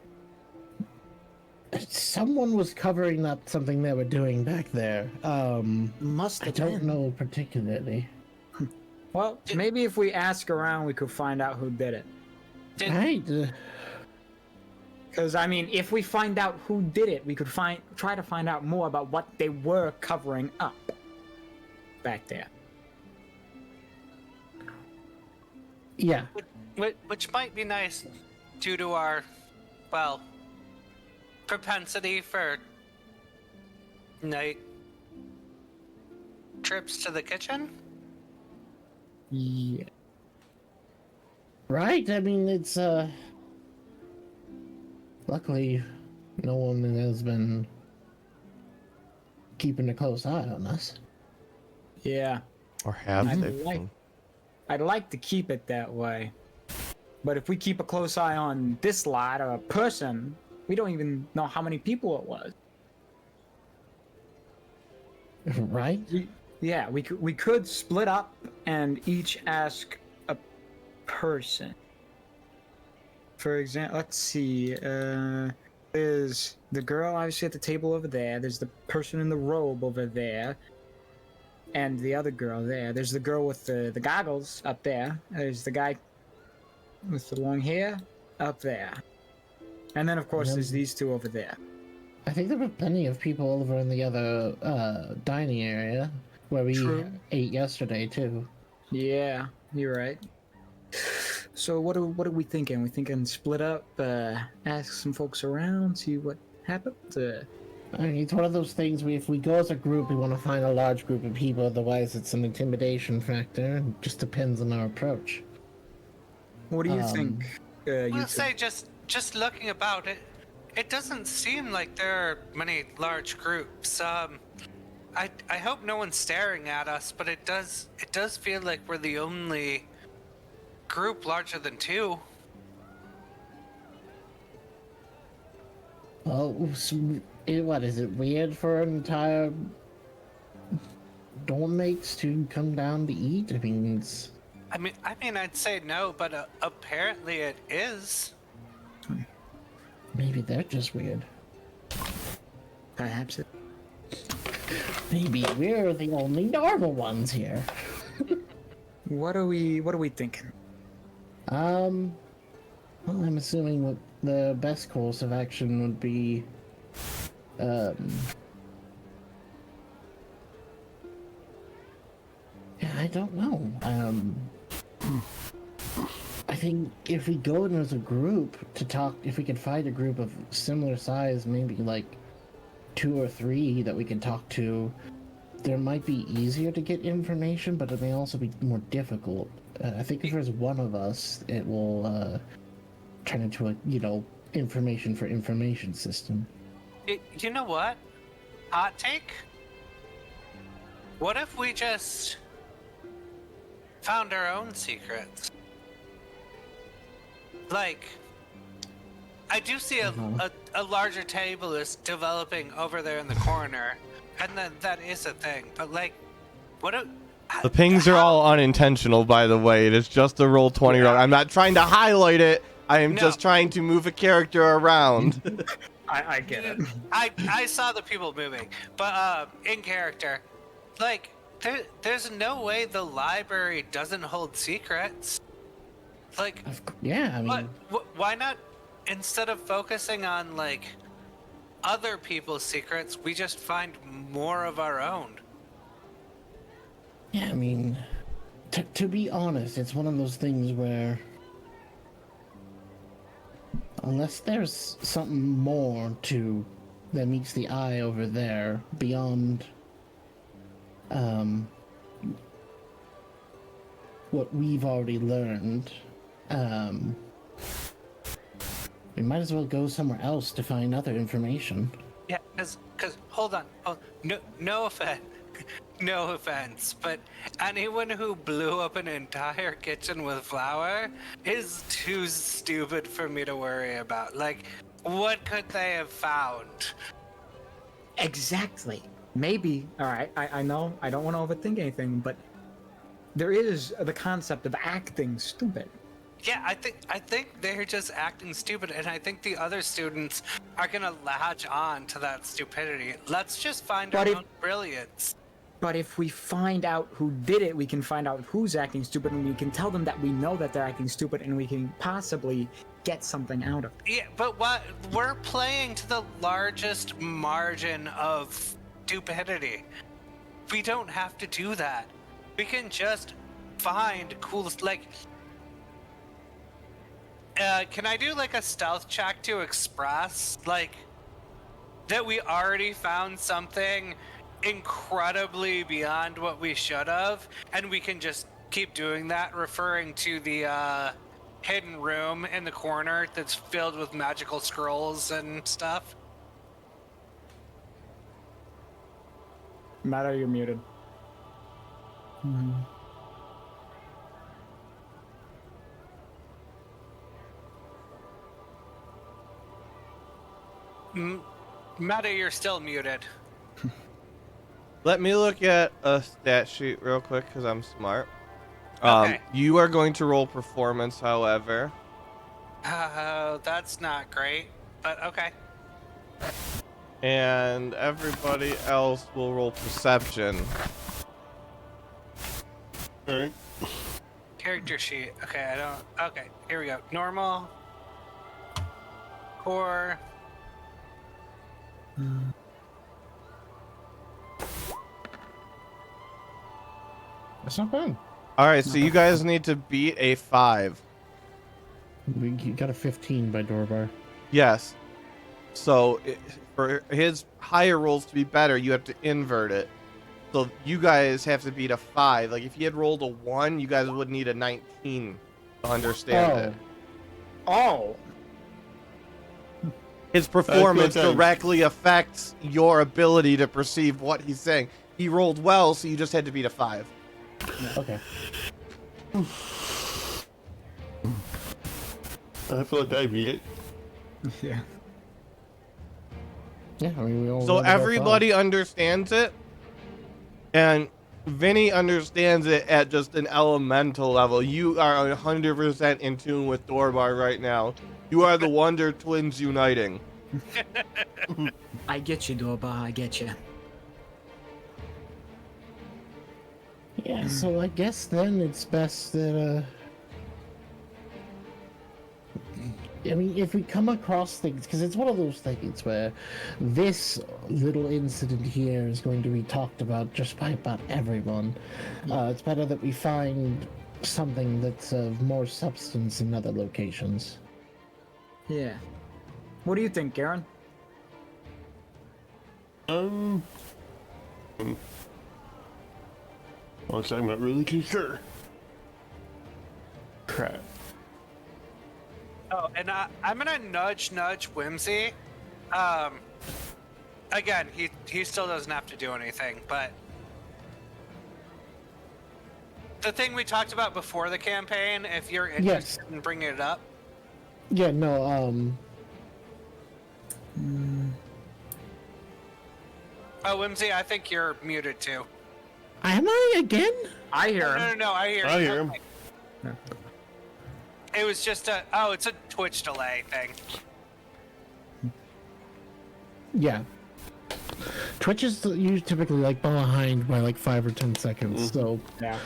Someone was covering up something they were doing back there. Must I have don't been. know particularly. Well, maybe if we ask around, we could find out who did it. Right. Because I mean, if we find out who did it, we could try to find out more about what they were covering up back there. Yeah. Which might be nice due to our, well, propensity for night trips to the kitchen. Yeah. Right. I mean, it's luckily, no one has been keeping a close eye on us. Yeah. Or have I'd they? like to keep it that way. But if we keep a close eye on this lot or a person, we don't even know how many people it was. Right? Yeah, we could split up and each ask a person. For example, let's see. There's the girl obviously at the table over there. There's the person in the robe over there. And the other girl there. There's the girl with the goggles up there. There's the guy with the long hair up there. And then, of course, there's these two over there. I think there were plenty of people over in the other dining area where we ate yesterday too. Yeah, you're right. So what are we thinking? We thinking split up, ask some folks around, see what happened? I mean, it's one of those things where if we go as a group, we want to find a large group of people. Otherwise, it's an intimidation factor. It just depends on our approach. What do you think? I'll say just looking about it, it doesn't seem like there are many large groups. I hope no one's staring at us, but it does feel like we're the only group larger than two. Well, what is it weird for an entire dorm mates to come down to eat? I mean, I'd say no, but apparently it is. Maybe they're just weird. Perhaps it. Maybe we're the only normal ones here. What are we thinking? Well, I'm assuming that the best course of action would be, yeah, I don't know. I think if we go in as a group to talk, if we could find a group of similar size, maybe like 2 or 3 that we can talk to, there might be easier to get information, but it may also be more difficult. I think if there's one of us, it will turn into a, information for information system. You know what? Hot take? What if we just found our own secrets? Like, I do see a larger table is developing over there in the corner, and that is a thing. But like, what if... The pings are all unintentional, by the way. It is just a roll 20 roll. I'm not trying to highlight it. I am just trying to move a character around. I get it. I saw the people moving, but in character, like, there's no way the library doesn't hold secrets. Like, yeah, I mean, why not, instead of focusing on like other people's secrets, we just find more of our own? yeah, I mean, To be honest, it's one of those things where, unless there's something more that meets the eye over there beyond what we've already learned, we might as well go somewhere else to find other information. Yeah, because hold on. Oh, no offense. No offense, but anyone who blew up an entire kitchen with flour is too stupid for me to worry about. Like, what could they have found? Exactly. Maybe. All right. I know. I don't want to overthink anything, but there is the concept of acting stupid. Yeah, I think they're just acting stupid, and I think the other students are gonna latch on to that stupidity. Let's just find our own brilliance. But if we find out who did it, we can find out who's acting stupid, and we can tell them that we know that they're acting stupid, and we can possibly get something out of it. Yeah, but we're playing to the largest margin of stupidity. We don't have to do that. We can just find cool, like. Can I do like a stealth check to express like that we already found something incredibly beyond what we should have, and we can just keep doing that, referring to the hidden room in the corner that's filled with magical scrolls and stuff? Matter, you're muted. Meta, you're still muted. Let me look at a stat sheet real quick because I'm smart. Okay. You are going to roll performance, however. That's not great, but okay. And everybody else will roll perception. Alright. Character sheet. Okay, I don't. Okay, here we go. Normal. Core. That's not bad. All right, so you guys need to beat a 5. You got a 15 by Dorbar. Yes. So for his higher rolls to be better, you have to invert it. So you guys have to beat a 5. Like if you had rolled a 1, you guys would need a 19 to understand it. Oh. His performance okay. directly affects your ability to perceive what he's saying. He rolled well, so you just had to beat a 5. Okay. I feel like I beat it. Yeah. Yeah, I mean, we all So rolled above everybody understands it, and Vinny understands it at just an elemental level. You are 100% in tune with Dorbar right now. You are the Wonder Twins uniting. I get you, Dorba. I get you. 5. Yeah, so I guess then it's best that, I mean, if we come across things, because it's one of those things where this little incident here is going to be talked about just by about everyone. It's better that we find something that's of more substance in other locations. Yeah. What do you think, Garen? Honestly, I'm not really too sure. Crap. Oh, and I'm gonna nudge Whimsy. Again, he still doesn't have to do anything, but the thing we talked about before the campaign, if you're interested in bringing it up. Yeah, no, Oh, Whimsy, I think you're muted too. am I again? I hear him. No, I hear. I you. hear him. Okay. It was just it's a Twitch delay thing. Yeah. Twitch is usually typically like behind by like 5 or 10 seconds, so Yeah.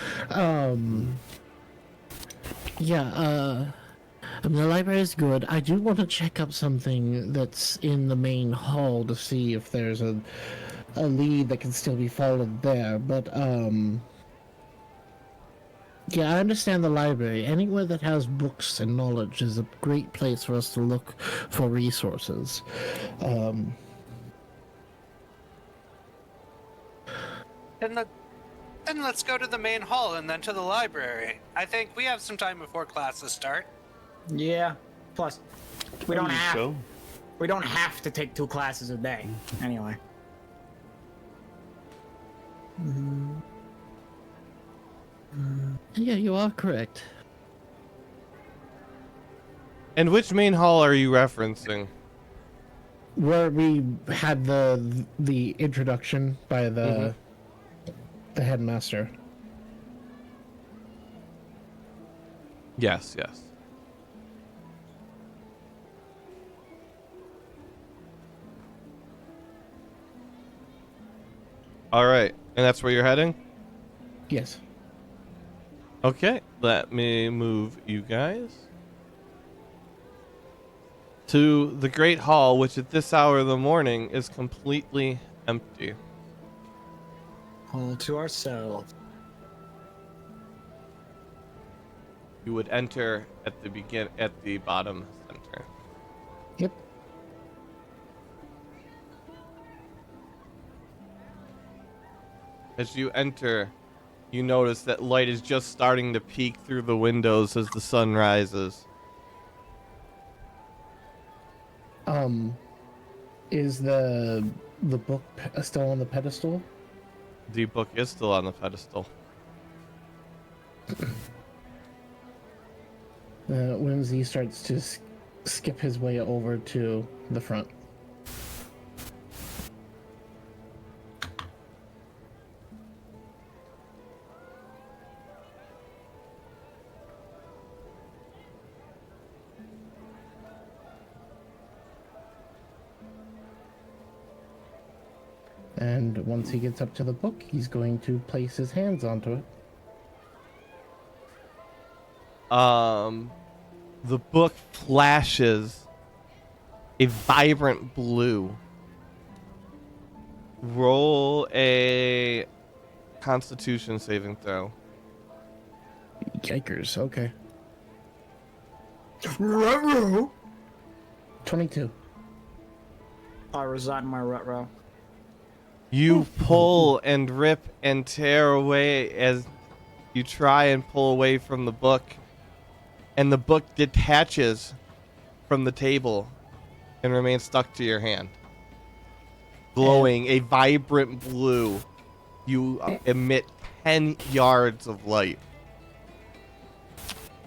I mean, the library is good. I do want to check up something that's in the main hall to see if there's a lead that can still be followed there, but Yeah, I understand the library. Anywhere that has books and knowledge is a great place for us to look for resources. Then let's go to the main hall and then to the library. I think we have some time before classes start. Yeah. Plus, we don't have So, we don't have to take 2 classes a day. Anyway. Yeah, you are correct. And which main hall are you referencing? Where we had the introduction by the headmaster. Yes, yes. All right, and that's where you're heading? Yes. Okay, let me move you guys to the Great Hall, which at this hour of the morning is completely empty. All to ourselves. You would enter at the bottom center. Yep. As you enter, you notice that light is just starting to peek through the windows as the sun rises. Is the book still on the pedestal? The book is still on the pedestal. Whimsy starts to skip his way over to the front. And once he gets up to the book, he's going to place his hands onto it. The book flashes a vibrant blue. Roll a Constitution saving throw. Yikers, okay. Ruh-roh. 22. I reside in my rut-row. You pull and rip and tear away as you try and pull away from the book, and the book detaches from the table and remains stuck to your hand, glowing a vibrant blue. You emit 10 yards of light,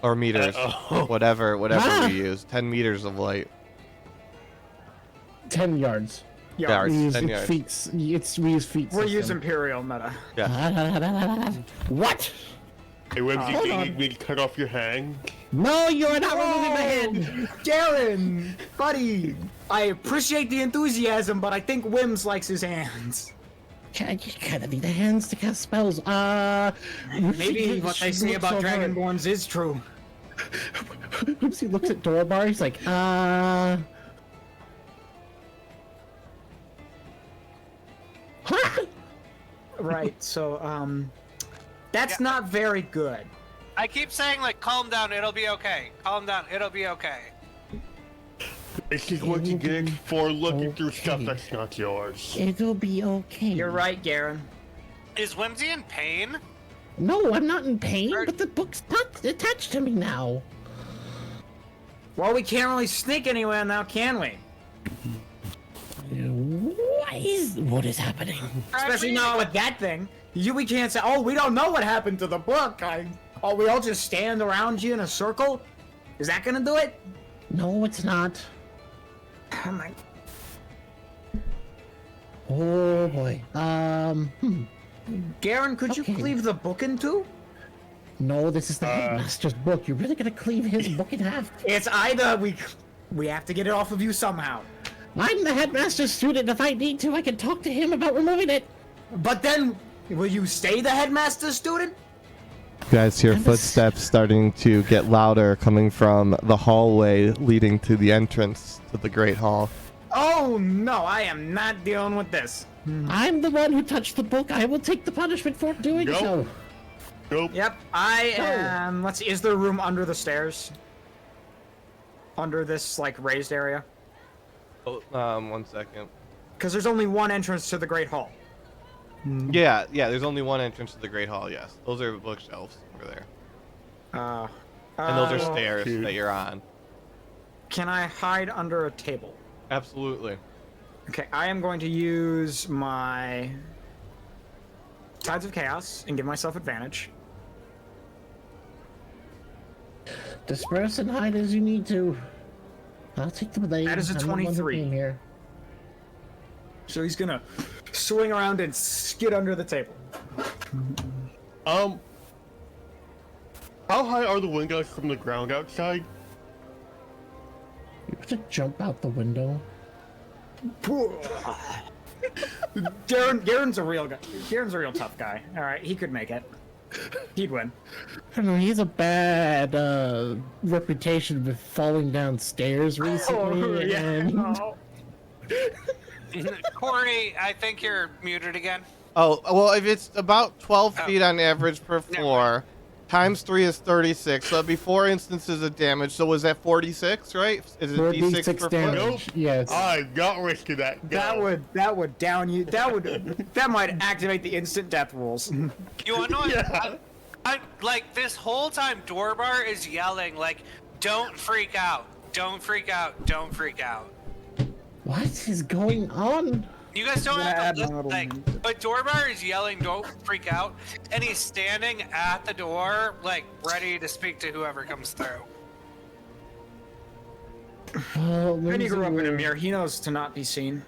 or meters, whatever we use. 10 meters of light. 10 yards. Yards. We use 10 its yards. feet. We use feet. We're system. using Imperial meta. What? hey, Whimsy, hold do you on. need me to cut off your hand? No, you're not removing my hand. Darren, buddy, I appreciate the enthusiasm, but I think Wims likes his hands. You gotta need the hands to cast spells. Maybe what they say about Dragonborns is true. He looks at Dorbar. He's like, Right, so, that's not very good. I keep saying, like, calm down, it'll be okay. Calm down, it'll be okay. This is what you get for looking through stuff Okay. that's not yours. It'll be okay. You're right, Garen. Is Whimsy in pain? No, I'm not in pain, but the book's attached to me now. Well, we can't really sneak anywhere now, can we? What is happening? Especially now with that thing. We can't say, oh, we don't know what happened to the book. Oh, we all just stand around you in a circle? Is that gonna do it? No, it's not. Oh my... Oh boy. Garen, could you Okay. cleave the book in two? No, this is the headmaster's book. You're really gonna cleave his book in half? It's either we have to get it off of you somehow. I'm the headmaster's student. If I need to, I can talk to him about removing it. But then, will you stay the headmaster's student? You guys hear And footsteps starting to get louder coming from the hallway leading to the entrance to the Great Hall. Oh no, I am not dealing with this. I'm the one who touched the book. I will take the punishment for doing Go. so. Nope. Yep, I am. Let's see. Is there room under the stairs? Under this like raised area? Oh, 1 second. Because there's only one entrance to the Great Hall. Yeah, there's only one entrance to the Great Hall, yes. Those are bookshelves over there. And those are stairs that you're on. Can I hide under a table? Absolutely. Okay, I am going to use my Tides of Chaos and give myself advantage. Disperse and hide as you need to. I'll take the blame. That is a I'm the one who 23. came here. So he's gonna swing around and skid under the table. How high are the windows from the ground outside? You have to jump out the window. Garen's a real guy. Garen's a real tough guy. All right, he could make it. He'd win. I don't know, he's a bad reputation with falling down stairs recently. And... Corey, I think you're muted again. Oh, well, if it's about 12 feet on average per floor, times 3 is 36, so that'd be 4 instances of damage. So was that 46, right? Is it D6 per damage. floor? Nope. Yes. I'm not risking that. Go. That would down you. That might activate the instant death rules. You wanna know what? I like this whole time Dorbar is yelling like, "Don't freak out! Don't freak out! Don't freak out!" What is going on? You guys don't have to add my listen, little- but Dorbar is yelling, "Don't freak out!" and he's standing at the door, like ready to speak to whoever comes through. Well, When he grew up in a Whimsy- mirror, he knows to not be seen.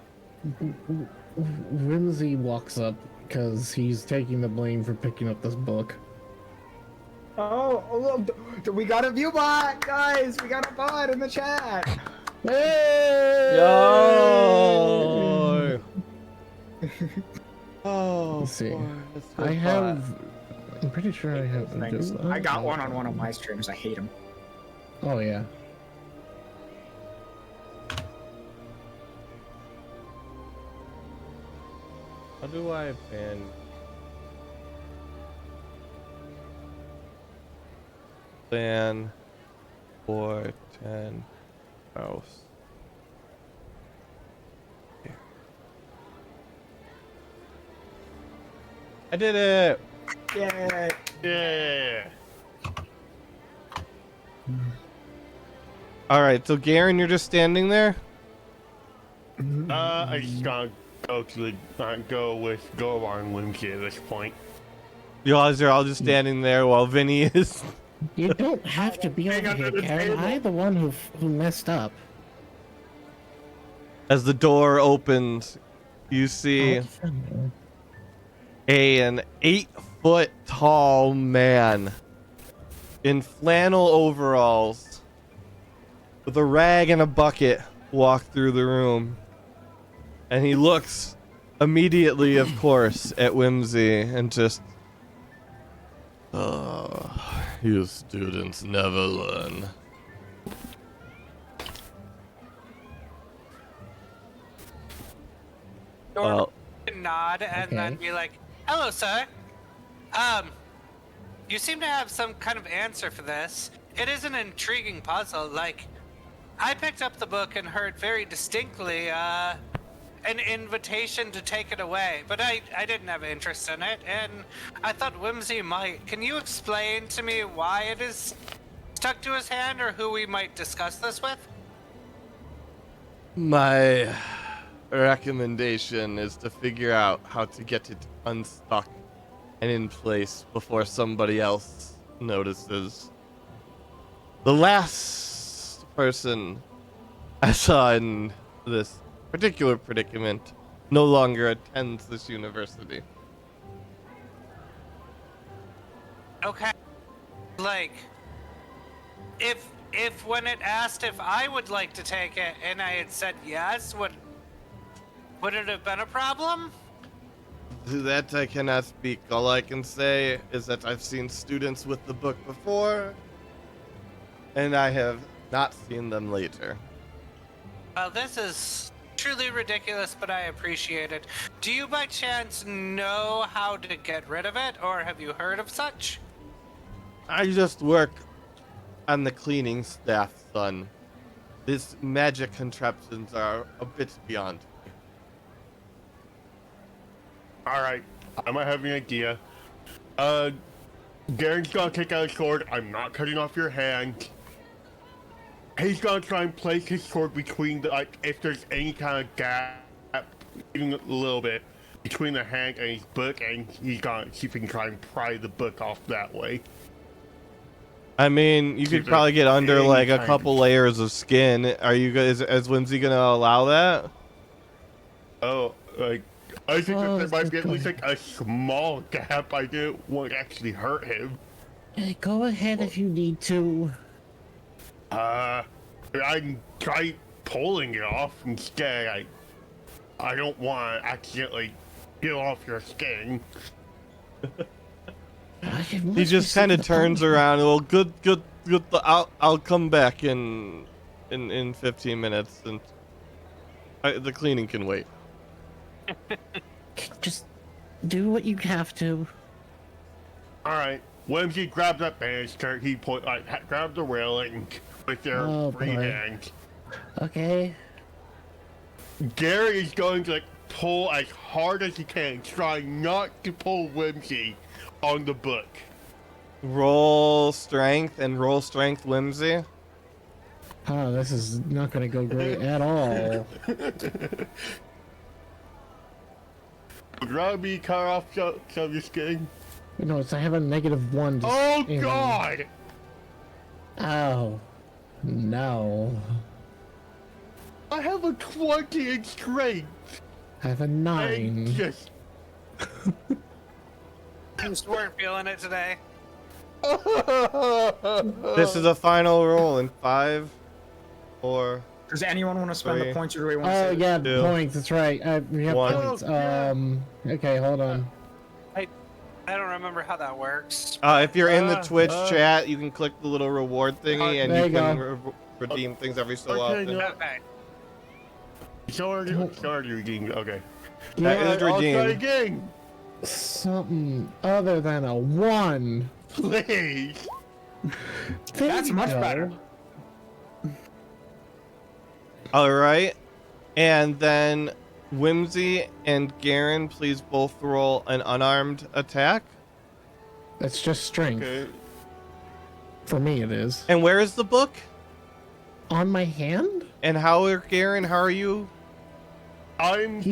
Whimsy walks up because he's taking the blame for picking up this book. Oh, we got a view bot, guys. We got a bot in the chat. Hey! Yo! Oh, Let's see. boy, that's so I fun. have. I'm pretty sure I have. Thanks. I got one on one of my streams. I hate him. Oh yeah. How do I ban? Ban 410 mouse. Here. I did it! Yay. Yeah. Alright, so Garen, you're just standing there? I just gotta go to the go on Whimsy at this point. You guys are all just standing there while Vinny is. You don't have to be over under here, the Karen. table. I'm the one who messed up. As the door opens, you see an 8-foot tall man in flannel overalls with a rag and a bucket walk through the room. And he looks immediately, of course, at Whimsy and just, you students never learn. Well, Nod and then Okay. be like, "Hello, sir. You seem to have some kind of answer for this. It is an intriguing puzzle. Like, I picked up the book and heard very distinctly an invitation to take it away, but I didn't have interest in it, and I thought Whimsy might. Can you explain to me why it is stuck to his hand, or who we might discuss this with?" my recommendation is to figure out how to get it unstuck and in place before somebody else notices. The last person I saw in this particular predicament no longer attends this university. Okay. Like, if when it asked if I would like to take it and I had said yes, would it have been a problem? To that I cannot speak. All I can say is that I've seen students with the book before, and I have not seen them later. Well, this is truly ridiculous, but I appreciate it. Do you by chance know how to get rid of it, or have you heard of such? I just work on the cleaning staff, son. These magic contraptions are a bit beyond me. Alright, I might have an idea. Garen's gonna take out his sword. I'm not cutting off your hand. He's gonna try and place his sword between the, like, if there's any kind of gap, even a little bit, between the hand and his book, and he's gonna see if he can try and pry the book off that way. I mean, you could probably get under like a couple layers of skin. Are you guys, is Whimsy gonna allow that? Oh, like, I think that there might be at least like a small gap. I didn't want to actually hurt him. Hey, go ahead if you need to. I can try pulling it off instead. I don't want to accidentally peel off your skin. He just kind of turns around. Well, good. I'll come back in 15 minutes, and the cleaning can wait. Just do what you have to. All right. Whimsy grabs that banister. He grabs the railing with their free hands. Okay. Gary is going to pull as hard as he can, trying not to pull Whimsy on the book. Roll strength and roll strength, Whimsy. Oh, this is not going to go great at all. Would rather be cut off so your skin. No, I have a -1. Oh God! Oh, no. I have a 20 in strength. I have a 9. Just... Just weren't feeling it today. This is a final roll in 5, 4. Does anyone want to spend 3. the points, or do we want to Oh, save yeah, 2. points. That's right. We have 1. points. Okay, hold on. I don't remember how that works. If you're in the Twitch chat, you can click the little reward thingy, and there you you can redeem things every so often. Okay. Sorry, redeemed. Okay. That is I'll try redeemed. again. Something other than a 1. Please. There That's you much go. better. All right, and then Whimsy and Garen, please both roll an unarmed attack. That's just strength. Okay. For me, it is. And where is the book? On my hand? And Garen, how are you? I'm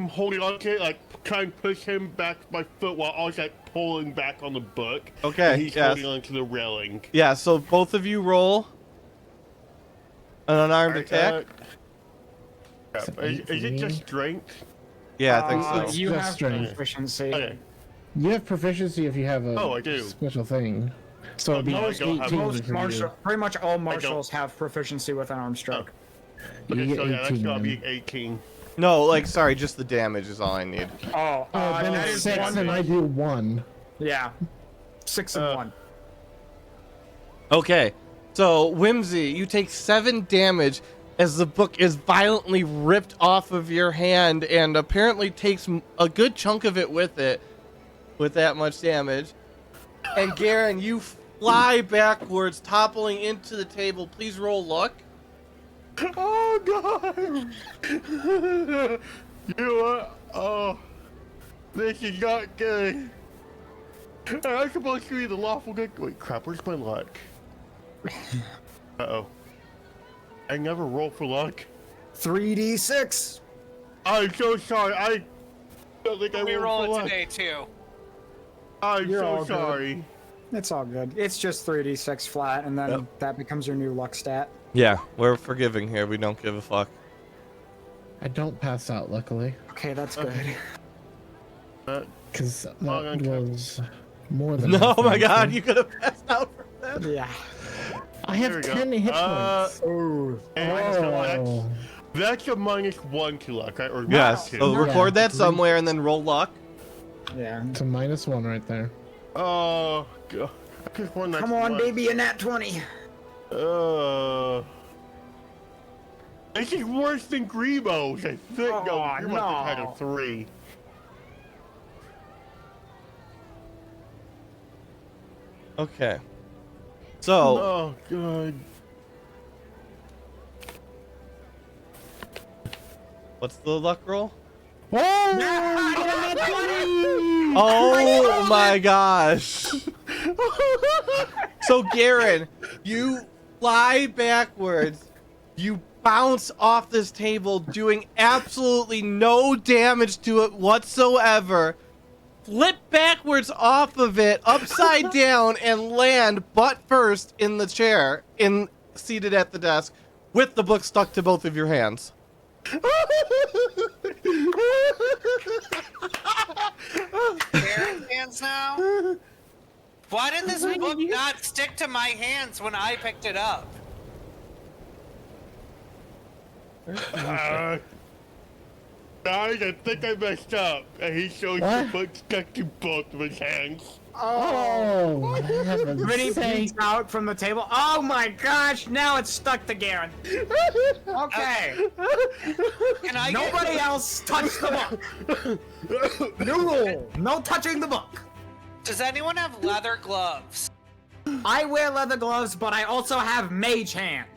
holding on to it, like trying to push him back with my foot while I was like pulling back on the book. Okay, And he's yes. holding on to the railing. Yeah, so both of you roll an unarmed attack. Is it just strength? Yeah, I think so. You Just have strength. proficiency. Okay. You have proficiency if you have a I do. special thing. So it'd be no, I don't have 18 Most for you. pretty much all marshals have proficiency with an arm stroke. You Okay, get so yeah, that's 18 gotta be then. 18. No, like, sorry, just the damage is all I need. Oh, Then that it's is 6 one. and I do 1. Yeah, 6 and 1. Okay, so Whimsy, you take 7 damage as the book is violently ripped off of your hand and apparently takes a good chunk of it with that much damage. And Garen, you fly backwards, toppling into the table. Please roll luck. Oh God! Oh, this is not good. I'm supposed to be the lawful good. Wait, crap, where's my luck? Uh-oh. I never roll for luck. 3d6. I'm so sorry. I don't think I We rolled for roll it luck. today too. I'm You're all so good. sorry. It's all good. It's just 3d6 flat, and then that becomes your new luck stat. Yeah, we're forgiving here. We don't give a fuck. I don't pass out, luckily. Okay, that's good. Because that okay. was more than No, enough, my God, honestly. you could have passed out from that. Yeah. I There have we go. 10 hit points. Oh. Oh. That's a -1 to luck, right? Or Yes, -2. so Yeah. record that somewhere and then roll luck. Yeah. It's a -1 right there. Oh, God. I just won that Come on, one. baby, a nat 20. This is worse than Grimo's, I think. Oh, No, you must have had no. a 3. Okay. So, Oh god. what's the luck roll? Oh, Oh my gosh. So, Garen, you fly backwards. You bounce off this table, doing absolutely no damage to it whatsoever. Flip backwards off of it, upside down, and land butt first in the chair, seated at the desk, with the book stuck to both of your hands. Karen's hands now? Why did this book not stick to my hands when I picked it up? Guys, I think I messed up. And he shows the book stuck to both of his hands. Oh, heaven's Vinny sake. peeks out from the table. Oh my gosh! Now it's stuck to Garen. Okay. Can I Nobody else touch the book. New rule: no touching the book. Does anyone have leather gloves? I wear leather gloves, but I also have mage hand.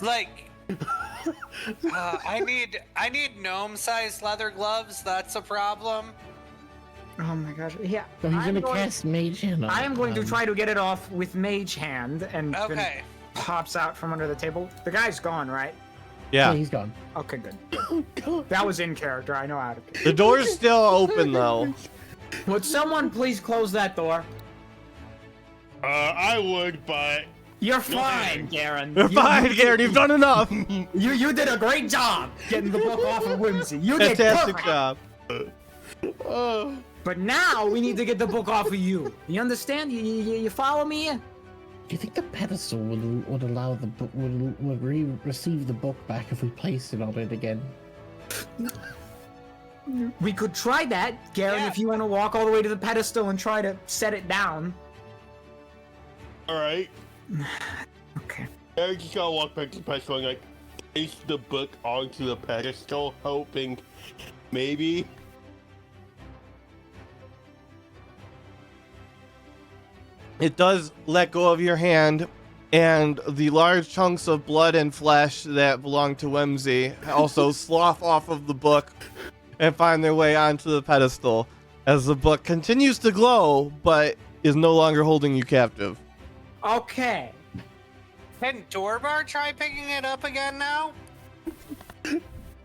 Like, I need gnome-sized leather gloves. That's a problem. Oh my gosh! Yeah. So he's I'm gonna going- cast Mage Hand on I am going to him. try to get it off with mage hand, and Vinny Okay. pops out from under the table. The guy's gone, right? Yeah, Yeah. he's gone. Okay, good. That was in character. I know how to. The door's still open, though. Would someone please close that door? I would, but You're fine, Garen. You're fine, Garen. You've done enough. You did a great job getting the book off of Whimsy. You did Fantastic perfect. job. But now we need to get the book off of you. You understand? You follow me? Do you think the pedestal would allow the book would receive the book back if we placed it on it again? We could try that, Garen, Yeah. if you want to walk all the way to the pedestal and try to set it down. alright. Okay. Eric just gotta walk back to the pedestal and like place the book onto the pedestal, hoping maybe. It does let go of your hand, and the large chunks of blood and flesh that belong to Whimsy also slough off of the book and find their way onto the pedestal as the book continues to glow, but is no longer holding you captive. Okay. Can Dorbar try picking it up again now?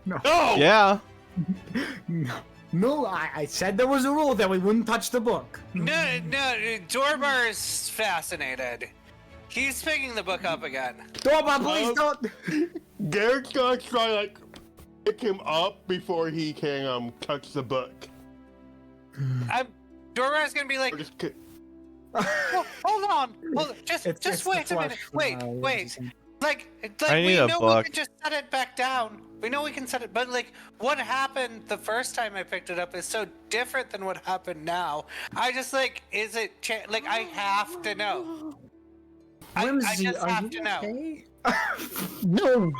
No. No! Yeah. No, I said there was a rule that we wouldn't touch the book. No, Dorbar is fascinated. He's picking the book up again. Dorba, please don't. Garrett's gonna try like pick him up before he can touch the book. Dorbar's gonna be like, Or just ki- hold on, just It's wait the a minute, flesh, wait. Like I need we a know book. we can just set it back down. We know we can set it, but like what happened the first time I picked it up is so different than what happened now. I just like, is it like I have to know. I Whimsy, just are have you to know. okay? No.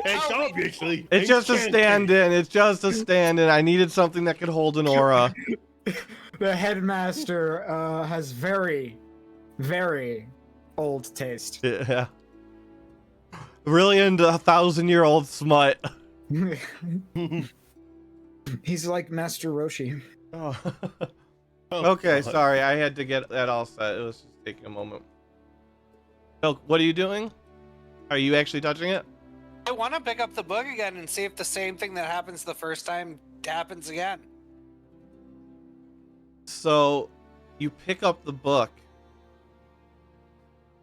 It's Oh, obviously. It's just a enchanted. stand-in. It's just a stand-in. I needed something that could hold an aura. The headmaster has very, very old taste. Yeah. Really into 1,000-year-old smut. He's like Master Roshi. Oh. Oh, Okay, God. sorry. I had to get that all set. It was just taking a moment. So, what are you doing? Are you actually touching it? I want to pick up the book again and see if the same thing that happens the first time happens again. So, you pick up the book.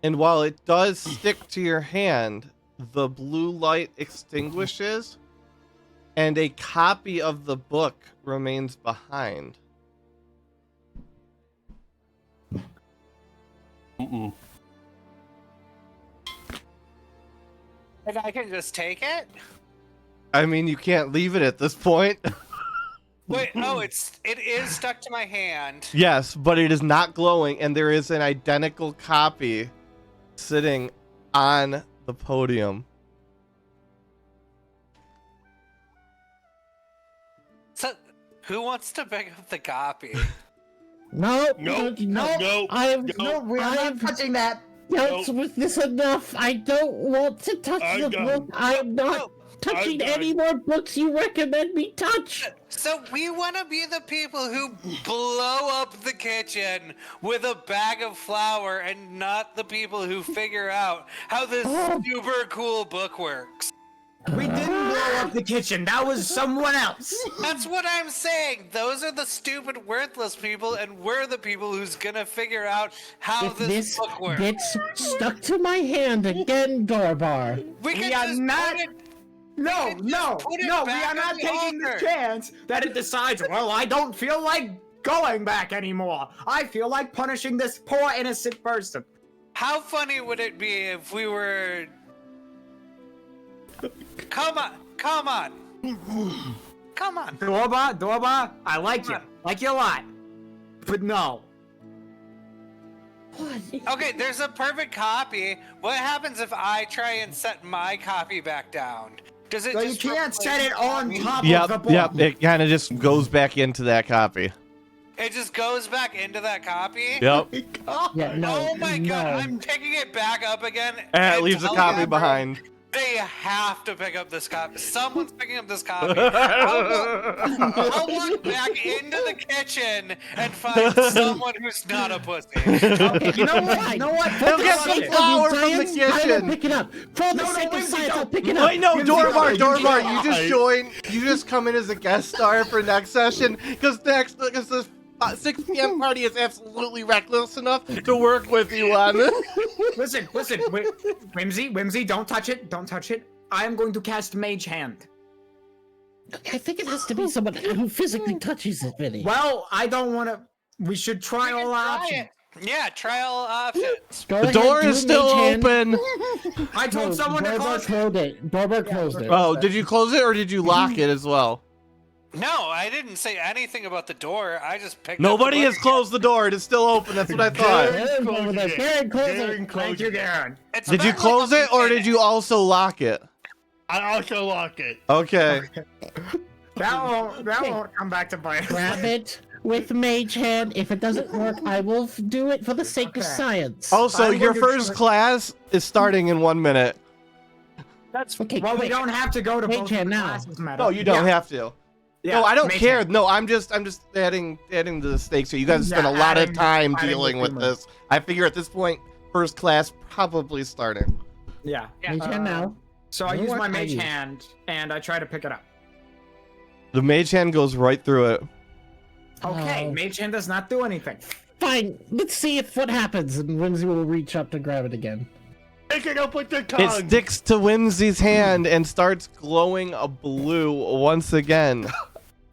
And while it does stick to your hand, the blue light extinguishes and a copy of the book remains behind. Mm-mm. And I can just take it? I mean, you can't leave it at this point. Wait, oh, it is stuck to my hand. Yes, but it is not glowing, and there is an identical copy sitting on the podium. So, who wants to pick up the copy? No, No, no, no, I've no. We are not touching that. dealt with this enough. I don't want to touch I'm the done. book. I'm not touching done. any more books you recommend me touch. So we want to be the people who blow up the kitchen with a bag of flour and not the people who figure out how this super cool book works. We didn't blow up the kitchen. That was someone else. That's what I'm saying. Those are the stupid, worthless people, and we're the people who's gonna figure out how If this this book works. gets stuck to my hand again, Dorbar. We can We are just not- put it. No, can just no, put it no, we back are on not the taking the altar. chance that it decides, well, I don't feel like going back anymore. I feel like punishing this poor innocent person. How funny would it be if we were? Come on, come on, come on. Dorba, I like you. Like you a lot. But no. What? Okay, there's a perfect copy. What happens if I try and set my copy back down? Does it No, you just can't replace set it on the copy? top of the Yep, book. yep. It kind of just goes back into that copy. It just goes back into that copy? Yep. Yeah, no, Oh my god, no. I'm picking it back up again. And it leaves a tell copy them behind. They have to pick up this copy. Someone's picking up this copy. I'll walk back into the kitchen and find someone who's not a pussy. Okay, You know what? You know what? They'll get Fuck some it. flour from the Science, I will kitchen. pick it up. For the No, sake of Whimsy, science, I'll don't. pick it up. Wait, no, Whimsy, Dorbar, you Dorbar, can't. you just join. You just come in as a guest star for next session, because this 6 p.m. party is absolutely reckless enough to work with you on. Listen, Whimsy, don't touch it. Don't touch it. I am going to cast Mage Hand. I think it has to be someone who physically touches it, Vinny. Well, I don't want to. We should try all options. Yeah, try all options. Go The ahead, door do is still mage hand. open. I told someone to Dorbar close it. closed it. Dorbar closed it. Oh, did you close it or did you lock it as well? No, I didn't say anything about the door. I just picked Nobody up has the book. closed the door. It is still open. That's what I thought. Darren, over there. Darren, close Darren it. closed Thank you, it. Darren. It's Did you been close like it or a did you also lock it? I also lock it. Okay. That won't come back to bite. Grab it with mage hand. If it doesn't work, I will do it for the sake of Okay. science. Also, I'm your going to first try- class is starting in 1 minute. That's Okay, well, we quick. don't have to go to Mage both hand of the now. classes, madam. No, you don't have to. Yeah, No, I don't Mage care. Hand. No, I'm just adding the stakes here. You guys spend a Yeah, lot of adding- time adding dealing the with humor. this. I figure at this point, first class probably starting. Yeah. Mage hand now. So I You know use what? my I Mage use- Hand and I try to pick it up. The mage hand goes right through it. Okay, Oh. Mage Hand does not do anything. Fine. Let's see if what happens, and Whimsy will reach up to grab it again. Pick it up with the tongue. It sticks to Whimsy's hand and starts glowing a blue once again.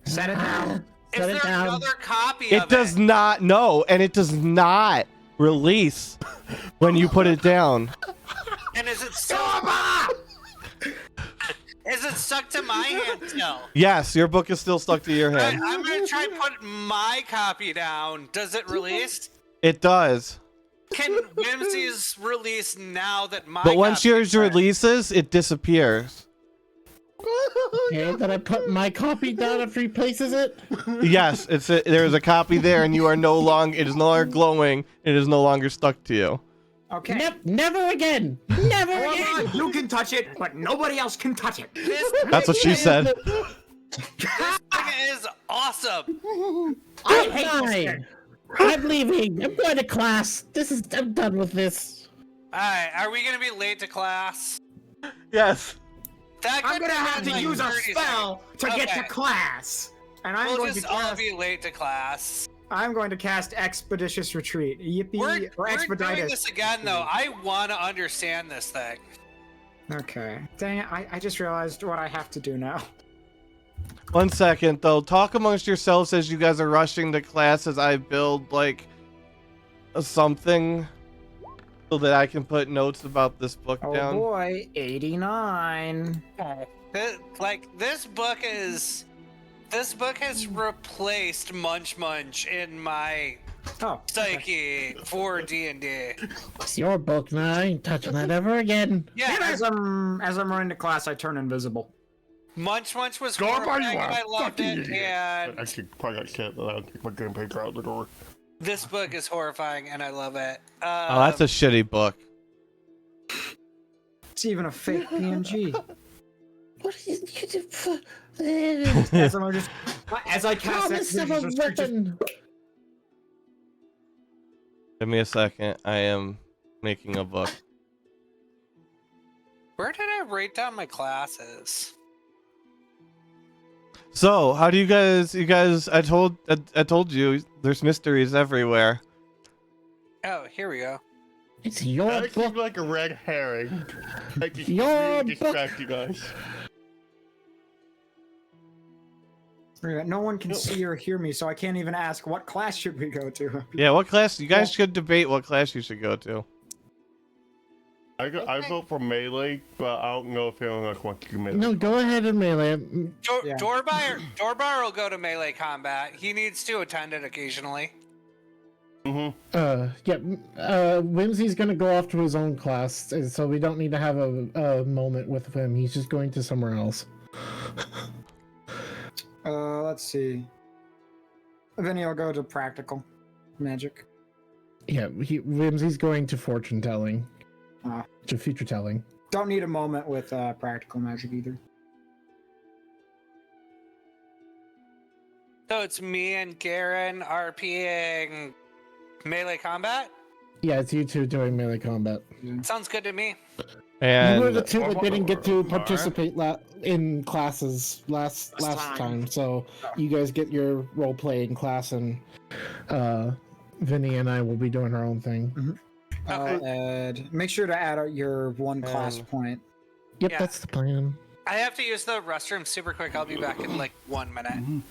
Set it down. Is Set it there down. another copy It of does it? not, no, and it does not release when you put it down. And is it stuck? Is it stuck to my hand still? Yes, your book is still stuck to your Alright, hand. I'm gonna try and put my copy down. Does it release? It does. Can Whimsy's release now that my But once copy yours is back? releases, it disappears. Okay, then I put my copy down after he places it. Yes, there is a copy there, and you are no longer. It is no longer glowing. It is no longer stuck to you. Okay. Never again. Never Hold again. on, you can touch it, but nobody else can touch it. This That's what she said. thing is awesome. I hate this Fine. thing. I'm leaving. I'm going to class. I'm done with this. Alright, are we gonna be late to class? Yes. That I'm could gonna be have to like use a 30 spell to get to Okay. class. And I'm We'll going to just all cast, be late to class. I'm going to cast Expeditious Retreat. Yippee We're or doing Expeditus. this again though. I want to understand this thing. Okay. Dang it, I just realized what I have to do now. 1 second, though. Talk amongst yourselves as you guys are rushing to class as I build, like, something so that I can put notes about this book Oh down. boy, 89. This book has replaced Munch Munch in my Oh. psyche for D&D. It's your book now. I ain't touching that ever again. Yeah, As I'm running to class, I turn invisible. Munch Munch was Go by horrifying you and I are loved fucking it, idiot. and Actually, probably got shit. I'll take my grandpa out the door. This book is horrifying, and I love it. Oh, that's a shitty book. It's even a fake PNG. What is As I cast promise of a exorcism, weapon? Give me a second. I am making a book. Where did I write down my classes? So, how do you guys? I told you there's mysteries everywhere. Oh, here we go. It's your That seems book. like a red herring. Like it's Your really book. distracting us. no one can see or hear me, so I can't even ask what class should we go to. Yeah, what class? You guys should debate what class you should go to. I vote for melee, but I don't know if anyone else wants to do melee. No, go ahead and melee. Yeah. Dorbar will go to melee combat. He needs to attend it occasionally. Whimsy's gonna go off to his own class, so we don't need to have a moment with him. He's just going to somewhere else. Let's see. Vinny will go to practical magic. Yeah, Whimsy's going to fortune telling. To future telling. Don't need a moment with practical magic either. So it's me and Garen RPing melee combat? Yeah, it's you two doing melee combat. Sounds good to me. You were the And two that didn't get to participate in classes last time, so you guys get your role playing class, and Vinny and I will be doing our own thing. Okay. Make sure to add your one class point. Yep, Yeah. that's the plan. I have to use the restroom super quick. I'll be back in like 1 minute.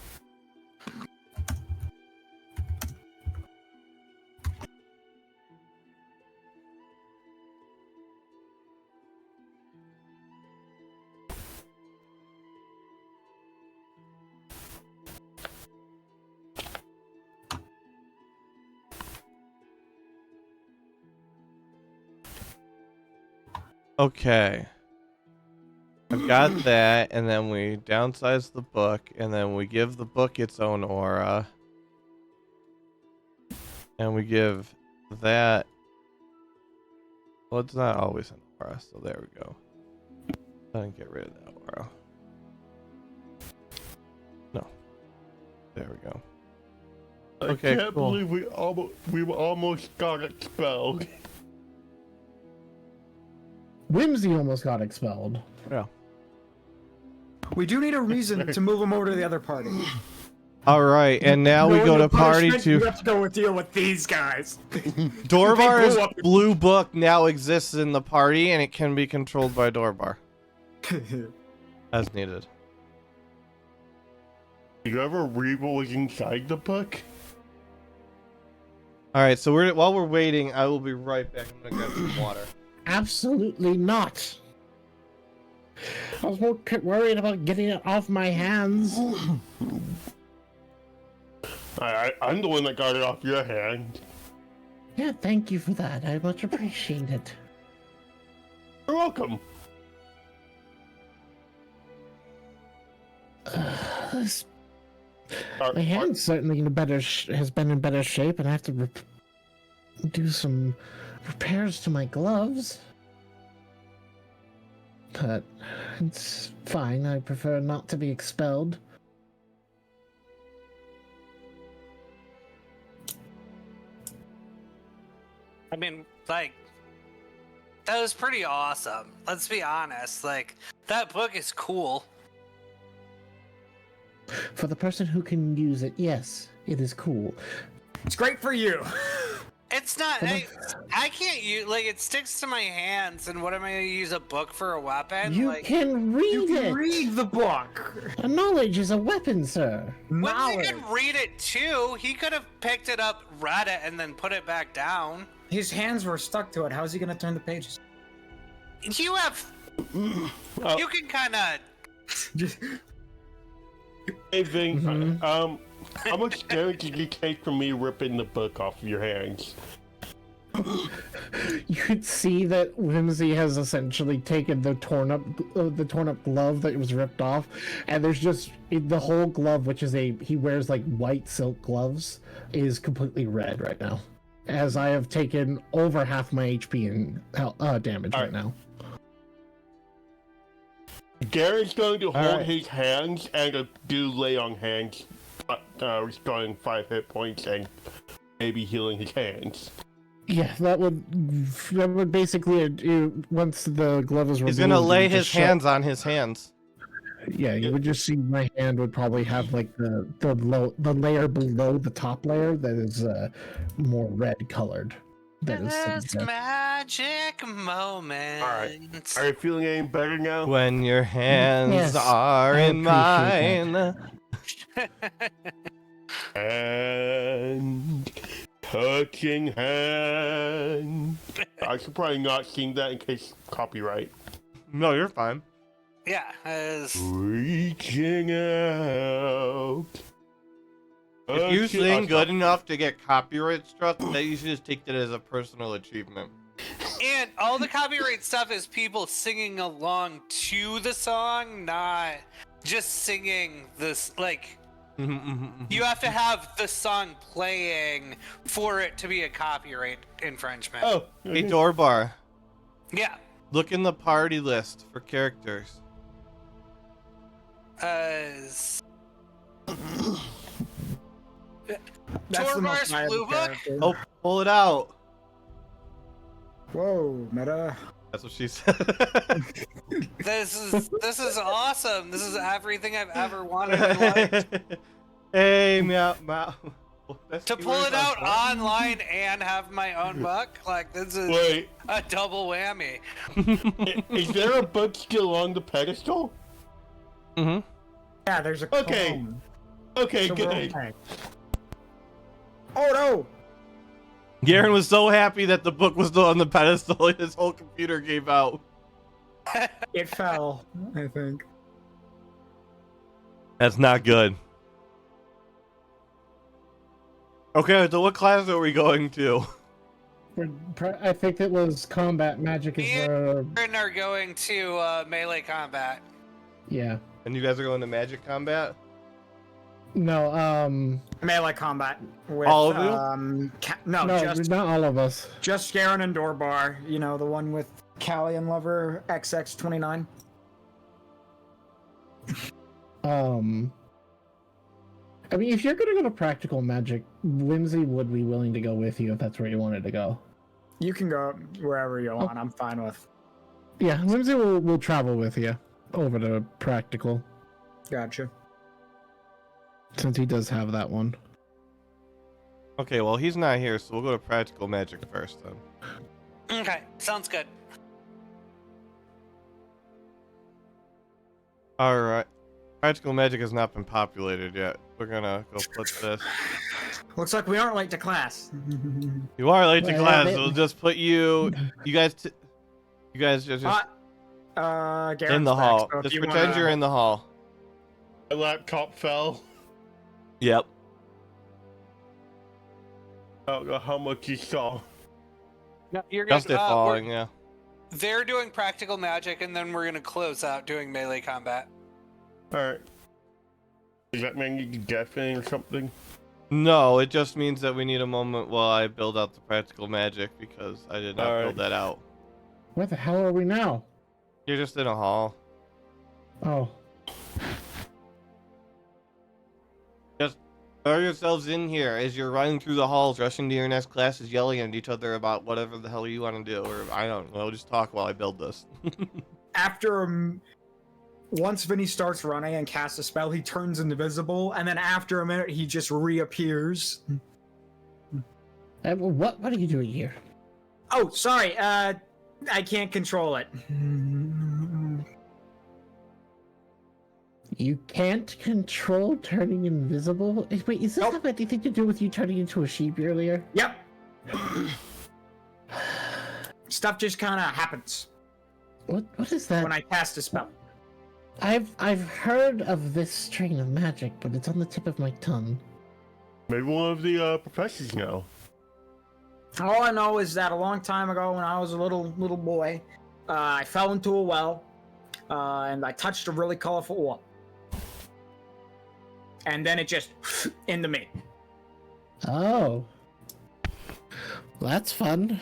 okay. I've got that, and then we downsize the book, and then we give the book its own aura. And we give that... Well, it's not always an aura, so there we go. I didn't get rid of that aura. No. There we go. Okay, I can't cool. believe we almost got expelled. Whimsy almost got expelled. Yeah. We do need a reason to move him over to the other party. All right, and now we go to party You to... have to go and deal with these guys. Dorbar's They blew up- blue book now exists in the party, and it can be controlled by Dorbar as needed. Did you ever read what was inside the book? All right, so while we're waiting, I will be right back. I'm gonna grab some water. Absolutely not. I was more worried about getting it off my hands. I'm the one that got it off your hand. Yeah, thank you for that. I much appreciate it. You're welcome. My hand's certainly in has been in better shape, and I have to do some repairs to my gloves. But it's fine. I prefer not to be expelled. I mean, like, that was pretty awesome. Let's be honest. Like, that book is cool. For the person who can use it, yes, it is cool. It's great for you. It's not. I can't use. Like, it sticks to my hands, and what am I going to use a book for a weapon? You like, can read You can it. read the book. Knowledge is a weapon, sir. Whimsy can read it too. He could have picked it up, read it, and then put it back down. His hands were stuck to it. How's he gonna turn the pages? You have. You can kind of. Hey, Ving, how much damage did you take from me ripping the book off of your hands? You could see that Whimsy has essentially taken the torn up glove that was ripped off, and there's just the whole glove, which is he wears like white silk gloves, is completely red right now, as I have taken over half my HP and damage right now. Garen's going to hold his hands and do lay on hands, restoring 5 hit points and maybe healing his hands. Yeah, that would basically once the glove is removed. He's gonna lay his hands on his hands. Yeah, you would just see my hand would probably have like the layer below the top layer that is more red colored. This magic moment. Alright. Are you feeling any better now? When your hands are I in mine. And touching hand. I should probably not sing that in case copyright. No, you're fine. Yeah. Reaching out. If you sing good enough to get copyright struck, then you should just take that as a personal achievement. And all the copyright stuff is people singing along to the song, not just singing this, like, you have to have the song playing for it to be a copyright infringement. Oh, Hey, Doorbar, Yeah. look in the party list for characters. That's the most Torbar's viable Blue Book? character. Oh, pull it out. Whoa, meta. That's what she said. This is awesome. This is everything I've ever wanted in life. Hey, meow, meow. To pull it out online and have my own book, like, this is a double whammy. Is there a book still on the pedestal? Mm-hmm. Yeah, there's a Okay. clone. Okay, So good. we're okay. Oh no! Garen was so happy that the book was still on the pedestal, his whole computer gave out. It fell, I think. That's not good. Okay, so what class are we going to? I think it was combat magic Me is and are going to melee combat. yeah. And you guys are going to magic combat? No, Melee combat. With, All of you? No, just not all of us. Garen and Doorbar. You know, the one with Callie and Lover XX29. I mean, if you're gonna go to practical magic, Whimsy would be willing to go with you if that's where you wanted to go. You can go wherever you want. I'm fine with. Yeah, Whimsy will travel with you over to practical, Gotcha. since he does have that one. Okay, well, he's not here, so we'll go to practical magic first then. Okay, sounds good. Alright. Practical magic has not been populated yet. We're gonna go put this. Looks like we aren't late to class. You are late to Well, class, they- so we'll just put you guys just Garen's in the back, hall. so if Just you pretend wanna- you're in the hall. My laptop fell. Yep. I don't know how much you saw. No, you're good. Just it falling, yeah. They're doing practical magic, and then we're gonna close out doing melee combat. Alright. Does that mean you can deafen or something? No, it just means that we need a moment while I build out the practical magic because I did not build that out. Where the hell are we now? You're just in a hall. Oh, Just throw yourselves in here as you're running through the halls, rushing to your next classes, yelling at each other about whatever the hell you want to do, or I don't know, just talk while I build this. Once Vinny starts running and casts a spell, he turns invisible, and then after a minute, he just reappears. what are you doing here? Oh, sorry. I can't control it. You can't control turning invisible? Wait, is this Nope. have anything to do with you turning into a sheep earlier? Yep. Stuff just kind of happens What is that? when I cast a spell. I've heard of this strain of magic, but it's on the tip of my tongue. Maybe one of the professors know. All I know is that a long time ago, when I was a little boy, I fell into a well, and I touched a really colorful orb, and then it just into me. Oh, well, that's fun.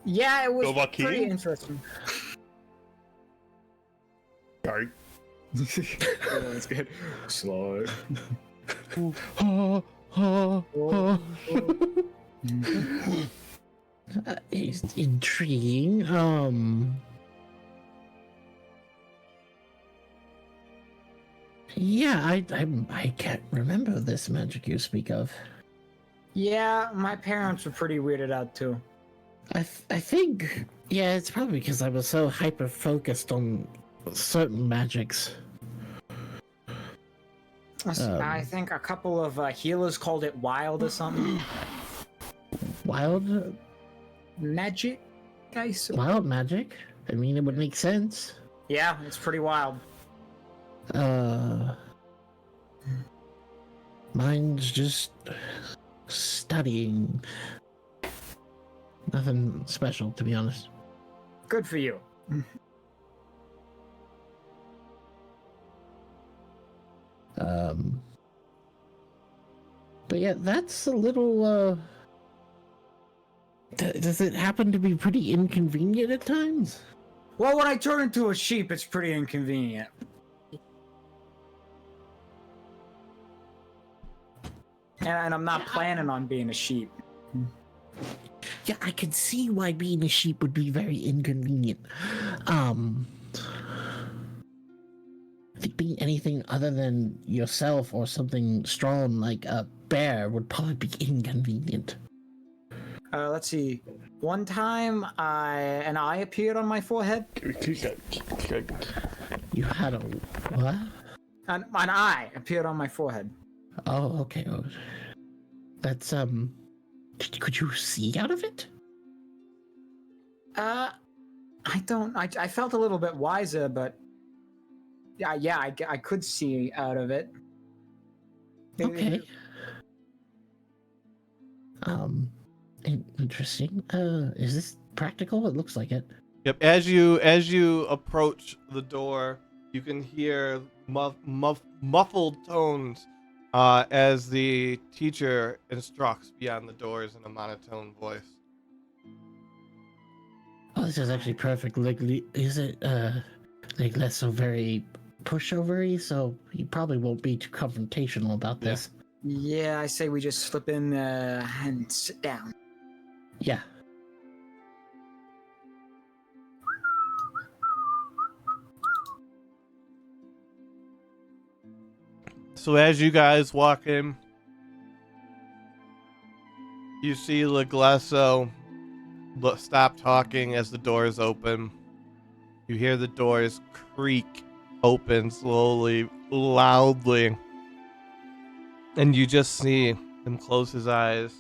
Yeah, it was Arcane? pretty interesting. Sorry. That's good. Slow. It's intriguing. Yeah, I can't remember this magic you speak of. Yeah, my parents were pretty weirded out too. I think, yeah, it's probably because I was so hyper focused on certain magics. I think a couple of healers called it wild or something. Wild Magic, guys. Wild magic? I mean, it would make sense. Yeah, it's pretty wild. Mine's just studying. Nothing special, to be honest. Good for you. But yeah, that's a little, does it happen to be pretty inconvenient at times? Well, when I turn into a sheep, it's pretty inconvenient. And I'm not planning on being a sheep. Yeah, I can see why being a sheep would be very inconvenient. I think being anything other than yourself or something strong like a bear would probably be inconvenient. Let's see. One time, an eye appeared on my forehead. You had a what? An eye appeared on my forehead. Oh, okay. Oh, that's could you see out of it? I felt a little bit wiser, but yeah, I could see out of it. Okay. Interesting. Is this practical? It looks like it. Yep. As you approach the door, you can hear muffled tones as the teacher instructs beyond the doors in a monotone voice. Oh, this is actually perfect. Like, is it like less so very pushovery? So he probably won't be too confrontational about this. Yeah, I say we just slip in and sit down. Yeah. So as you guys walk in, you see Leglesso stop talking as the doors open. You hear the doors creak open slowly, loudly. And you just see him close his eyes.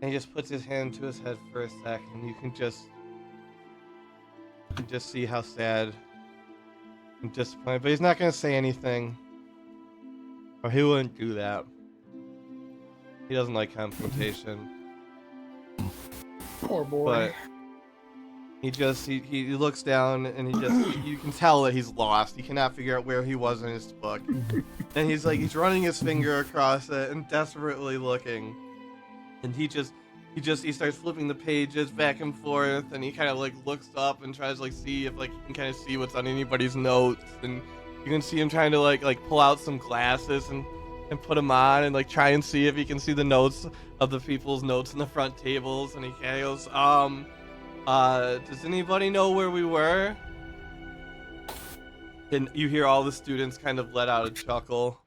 And he just puts his hand to his head for a second. You can just see how sad and disappointed. But he's not going to say anything. Or he wouldn't do that. He doesn't like confrontation. Poor boy. But he looks down and you can tell that he's lost. He cannot figure out where he was in his book. And he's running his finger across it and desperately looking. And he starts flipping the pages back and forth, and he kind of like looks up and tries to like see if like he can kind of see what's on anybody's notes, and you can see him trying to like pull out some glasses and put them on and like try and see if he can see the notes of the people's notes in the front tables. And he kind of goes, does anybody know where we were? And you hear all the students kind of let out a chuckle,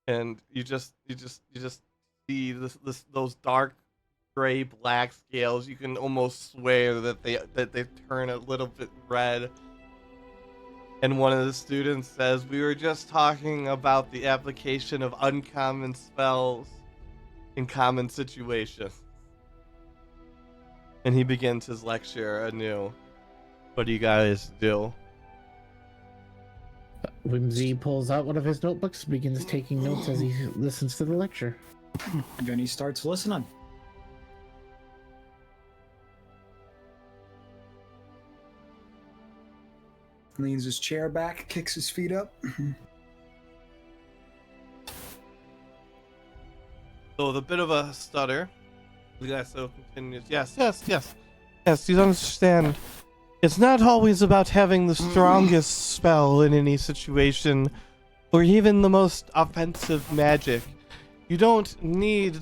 and you just see those dark gray black scales. You can almost swear that they turn a little bit red. And one of the students says, "We were just talking about the application of uncommon spells in common situations." And he begins his lecture anew. What do you guys do? Whimsy pulls out one of his notebooks, begins taking notes as he listens to the lecture. Then he starts listening. Leans his chair back, kicks his feet up. So with a bit of a stutter, the guy so continues. Yes. You understand. It's not always about having the strongest spell in any situation, or even the most offensive magic. You don't need,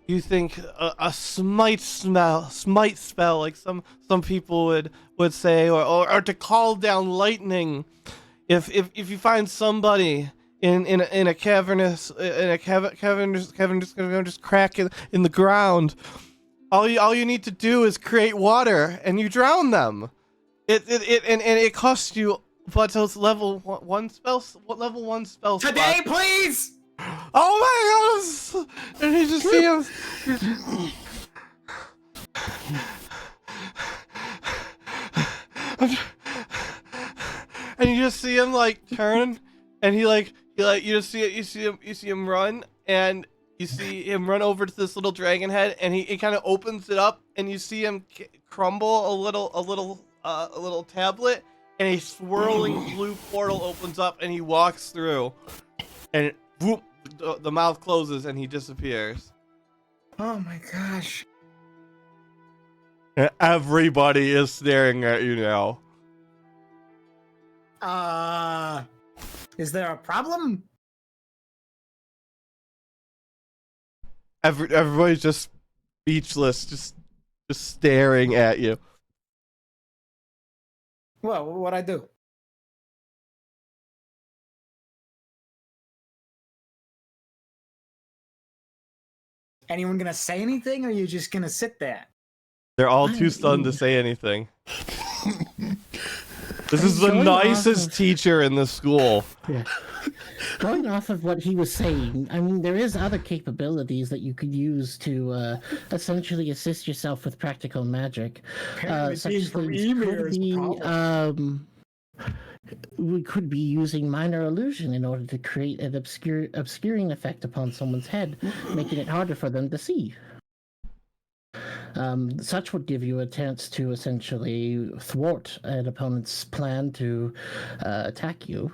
you think, a smite spell like some people would say, or to call down lightning. If you find somebody in a cavernous crack in the ground, all you need to do is create water and you drown them. It costs you, but those level one spells. What level 1 spells? Today, please. Oh my gosh! And you just see him. And you just see him like turn, and he like you see him run, and you see him run over to this little dragon head, and he kind of opens it up, and you see him crumble a little tablet, and a swirling blue portal opens up, and he walks through, and whoop, the mouth closes, and he disappears. Oh my gosh. And everybody is staring at you now. Is there a problem? Everybody's just speechless, just staring at you. Well, what'd I do? Anyone gonna say anything, or are you just gonna sit there? They're all too stunned to say anything. This is the nicest teacher in the school. Yeah. Going off of what he was saying, I mean, there is other capabilities that you could use to essentially assist yourself with practical magic. Such things could be, we could be using minor illusion in order to create an obscuring effect upon someone's head, making it harder for them to see. Such would give you a chance to essentially thwart an opponent's plan to attack you,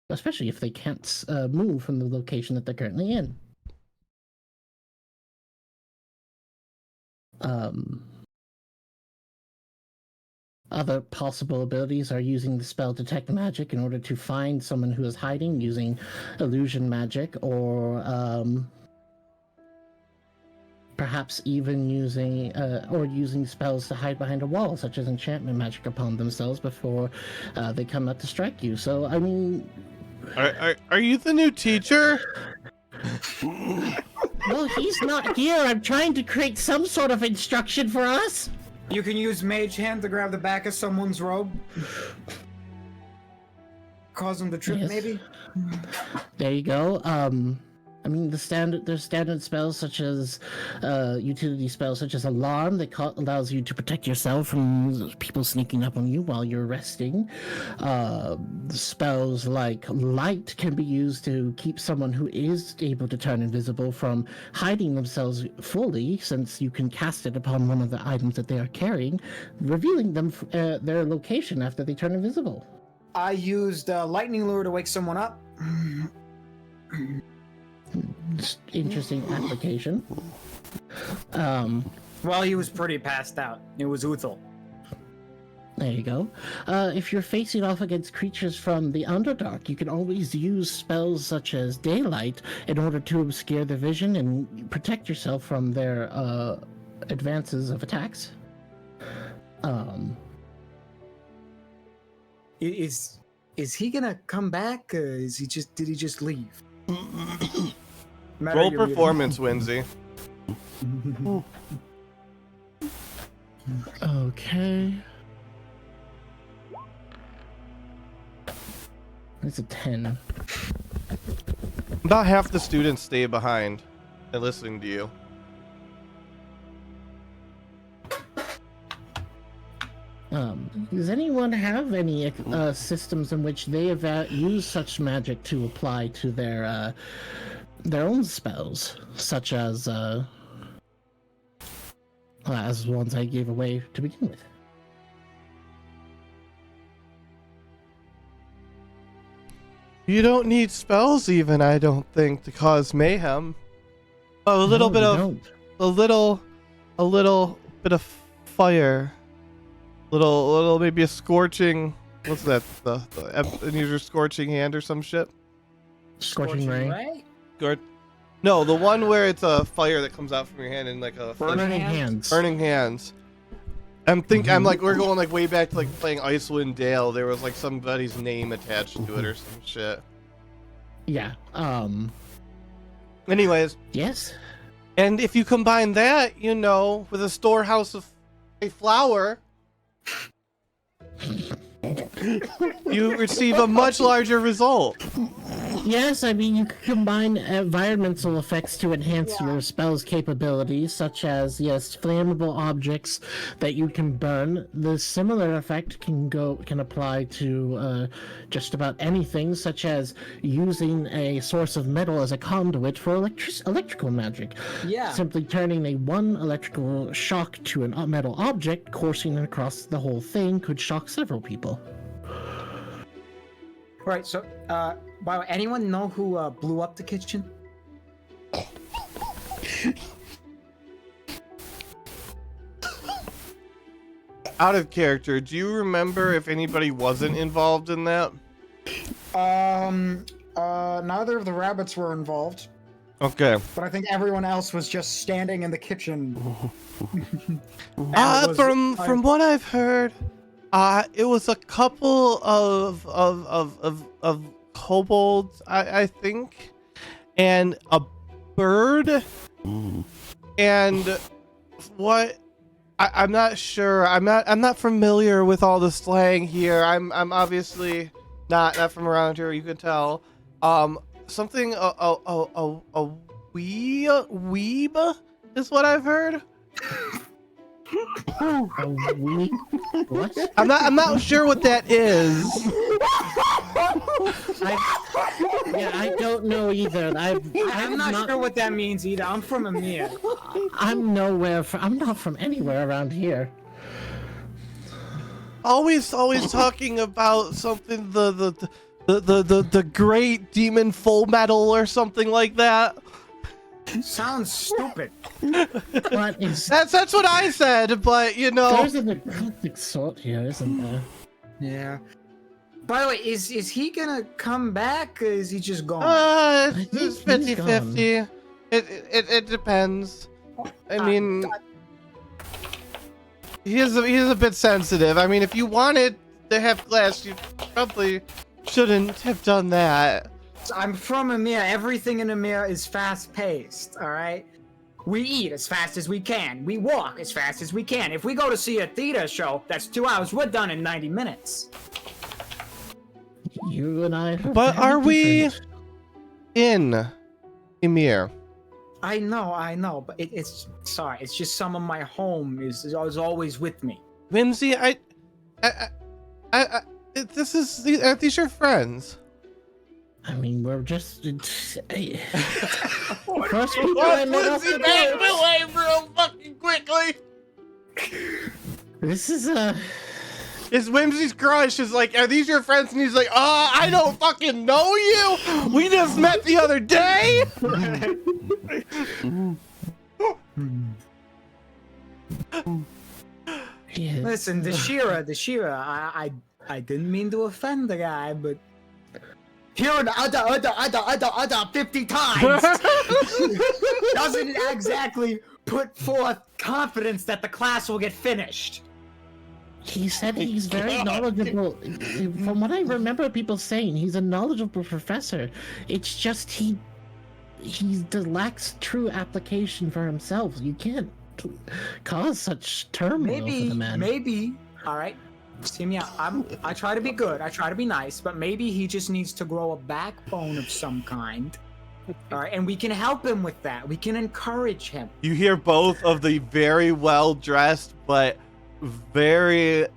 especially if they can't move from the location that they're currently in. Other possible abilities are using the spell Detect Magic in order to find someone who is hiding using illusion magic, or perhaps even using spells to hide behind a wall, such as enchantment magic upon themselves before they come out to strike you. So, I mean... Are you the new teacher? Well, he's not here. I'm trying to create some sort of instruction for us. You can use Mage Hand to grab the back of someone's robe. Cause them to trip, Yes. maybe? There you go. I mean, there's standard spells such as utility spells such as Alarm that allows you to protect yourself from people sneaking up on you while you're resting. Spells like Light can be used to keep someone who is able to turn invisible from hiding themselves fully, since you can cast it upon one of the items that they are carrying, revealing them their location after they turn invisible. I used Lightning Lure to wake someone up. Interesting application. Well, he was pretty passed out. It was Uthal. There you go. If you're facing off against creatures from the Underdark, you can always use spells such as Daylight in order to obscure their vision and protect yourself from their advances of attacks. Is he gonna come back? Did he just leave? Roll performance, Winsy. Okay. It's a 10. About half the students stay behind and listening to you. Does anyone have any systems in which they have used such magic to apply to their own spells, such as ones I gave away to begin with? You don't need spells even, I don't think, to cause mayhem. A little bit of a little bit of fire. Little maybe a scorching, what's that? The use your scorching hand or some shit? Scorching ray? No, the one where it's a fire that comes out from your hand and like a Burning hands. Burning hands. I'm like we're going like way back to like playing Icewind Dale. There was like somebody's name attached to it or some shit. Yeah. Anyways. Yes. And if you combine that, you know, with a storehouse of a flower, you receive a much larger result. Yes, I mean, you can combine environmental effects to enhance your spell's capabilities, such as, yes, flammable objects that you can burn. The similar effect can apply to just about anything, such as using a source of metal as a conduit for electrical magic. Yeah. Simply turning a one electrical shock to a metal object, coursing across the whole thing, could shock several people. Right, so, by the way, anyone know who blew up the kitchen? Out of character, do you remember if anybody wasn't involved in that? Neither of the rabbits were involved, Okay. but I think everyone else was just standing in the kitchen. From what I've heard, it was a couple of kobolds, I think, and a bird, and what I'm not sure. I'm not familiar with all the slang here. I'm obviously not from around here. You can tell. Something a weeb is what I've heard. What? I'm not sure what that is. I don't know either. I'm not sure what that means either. I'm from EMEA. I'm not from anywhere around here. Always talking about something the great demon full metal or something like that. Sounds stupid. What is... That's what I said, but you know. There's an eclectic sort here, isn't there? Yeah. By the way, is he gonna come back, or is he just gone? It's 50-50. It depends. I mean, he is a bit sensitive. I mean, if you wanted to have glass, you probably shouldn't have done that. I'm from EMEA. Everything in EMEA is fast-paced, all right? We eat as fast as we can. We walk as fast as we can. If we go to see a theater show, that's 2 hours. We're done in 90 minutes. You and I. But are we in Emir? I know, but it's sorry. It's just some of my home is always with me. Whimsy, this is, aren't these your friends? I mean, we're just... First people I met off the Back away real fucking quickly. This is His Whimsy's crush is like, are these your friends? And he's like, I don't fucking know you. We just met the other day. yeah. Listen, the Shira, I didn't mean to offend the guy, but hearing other 50 times doesn't exactly put forth confidence that the class will get finished. He said he's very knowledgeable. From what I remember people saying, he's a knowledgeable professor. It's just he lacks true application for himself. You can't cause such turmoil for the man. Maybe, all right. See me out. I try to be good. I try to be nice, but maybe he just needs to grow a backbone of some kind. All right, and we can help him with that. We can encourage him. You hear both of the very well dressed but very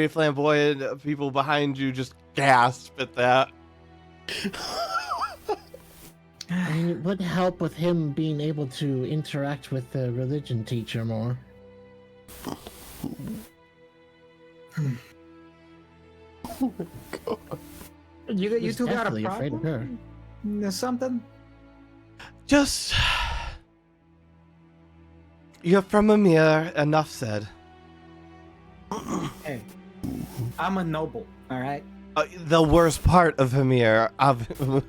flamboyant people behind you just gasp at that. I mean, it would help with him being able to interact with the religion teacher more. You two got a Definitely afraid of her. problem? There's something? Just... You're from Amir, enough said. Hey, I'm a noble, all right? The worst part of Amir. Not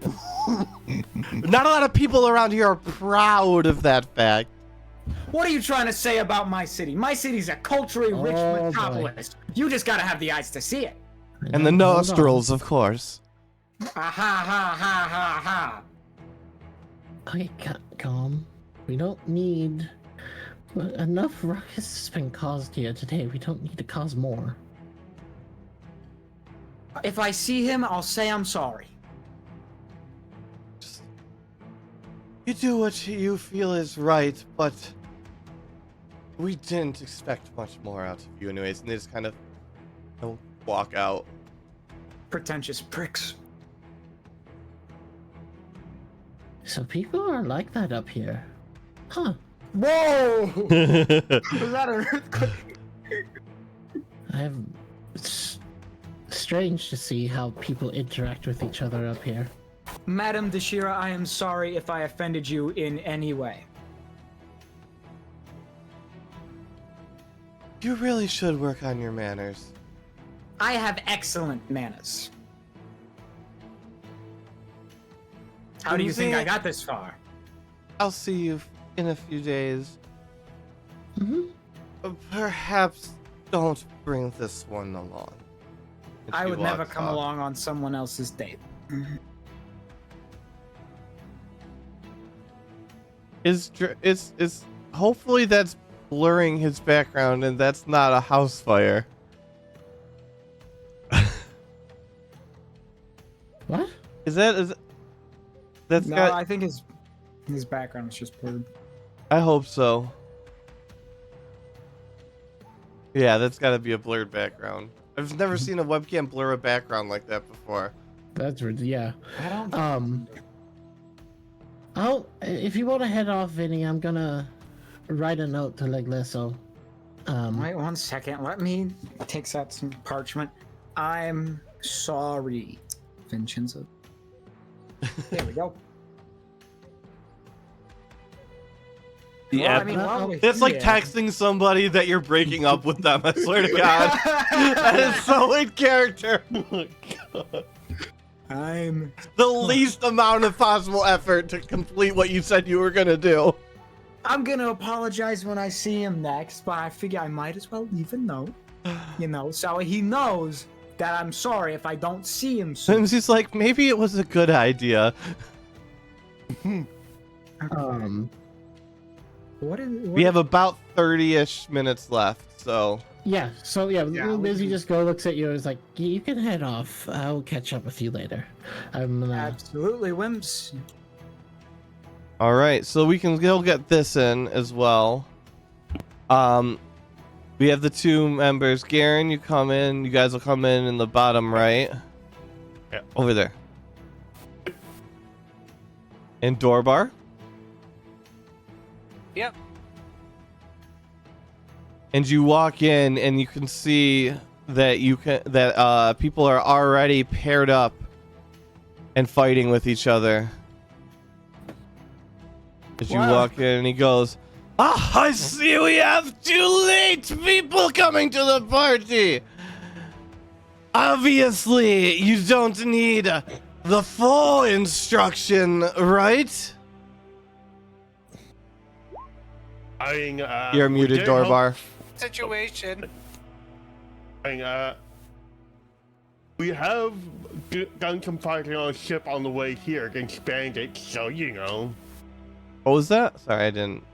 a lot of people around here are proud of that fact. What are you trying to say about my city? My city's a culturally rich Oh, metropolis. You just gotta have the eyes to see it. And the nostrils, of course. Ha ha ha ha ha ha. Okay, calm. We don't need... Enough ruckus has been caused here today. We don't need to cause more. If I see him, I'll say I'm sorry. Just, you do what you feel is right, but we didn't expect much more out of you anyways. And they just kind of walk out. Pretentious pricks. So people are like that up here. Huh. Whoa! Was that an earthquake? It's strange to see how people interact with each other up here. Madam Dashira, I am sorry if I offended you in any way. You really should work on your manners. I have excellent manners. How do you think I got this far? I'll see you in a few days. Mm-hmm. Perhaps don't bring this one along. And I she would never walks come off. along on someone else's date. Is hopefully that's blurring his background and that's not a house fire. What? Is that's No, got I think his background is just blurred. I hope so. Yeah, that's got to be a blurred background. I've never seen a webcam blur a background like that before. That's weird. Yeah. I don't. If you want to head off, Vinny, I'm gonna write a note to Leglesso. Wait 1 second. Let me take out some parchment. I'm sorry, Vincenzo. There we go. Yeah, Well, I mean, while we're it's like here- texting somebody that you're breaking up with them. I swear to God, that is so in character. I'm. The least amount of possible effort to complete what you said you were gonna do. I'm gonna apologize when I see him next, but I figure I might as well leave a note. You know, so he knows that I'm sorry if I don't see him soon. And she's like, maybe it was a good idea. What We have about 30-ish minutes left, so Yeah. So yeah, Yeah, Busy just looks at you and is like, "You can head off. I'll catch up with you later." I'm gonna. absolutely wimps. all right. So we can go get this in as well. We have the two members. Garen, you come in. You guys will come in the bottom right. Yeah. Over there. And Dorbar. Yep. And you walk in and you can see that people are already paired up and fighting with each other. As you Wow. walk in and he goes, "Ah, I see we have too late people coming to the party. Obviously, you don't need the full instruction, right?" You're muted, Dorbar. Situation. We have done some fighting on a ship on the way here against bandits, so you know. What was that? Sorry, I didn't.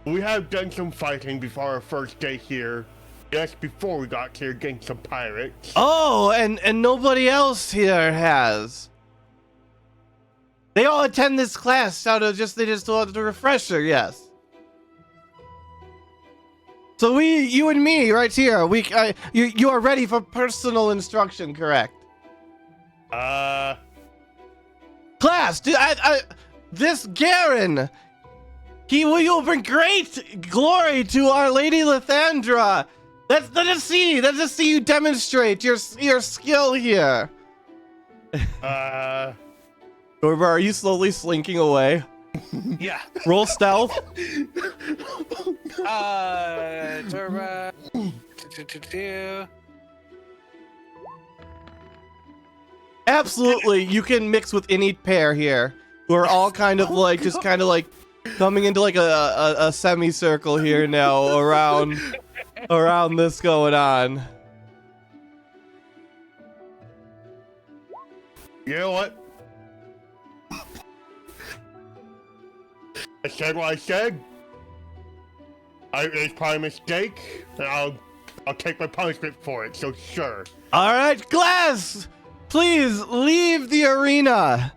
We have done some fighting before our first day here. Just before we got here against some pirates. Oh, and nobody else here has. They all attend this class they just want the refresher, yes. So you and me right here, you are ready for personal instruction, correct? Class, this Garen, he will bring great glory to Our Lady Lithandra Let's see you demonstrate your skill here. Dorbar, are you slowly slinking away? Yeah. Roll stealth. Torba. Absolutely, you can mix with any pair here. We're all kind of like, just kind of like coming into like a semicircle here now around this going on. You know what? I said what I said. It's probably a mistake, and I'll take my punishment for it. So sure. All right, class, please leave the arena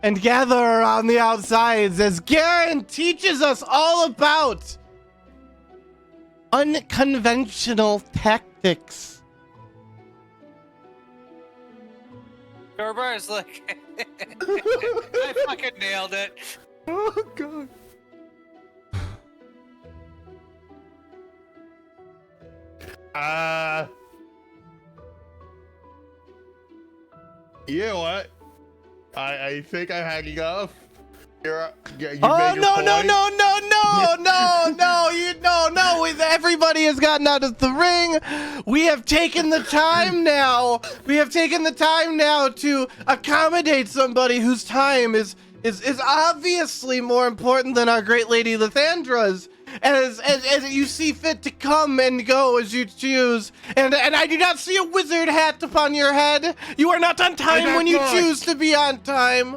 and gather around the outsides as Garen teaches us all about unconventional tactics. Torba is like, I fucking nailed it. Oh god. You know what? I think I had enough. You Oh made no, your no, point. no! Everybody has gotten out of the ring. We have taken the time now. To accommodate somebody whose time is obviously more important than our great lady Lathandra's. As you see fit to come and go as you choose. And I do not see a wizard hat upon your head. You are not on time when you choose to be on time.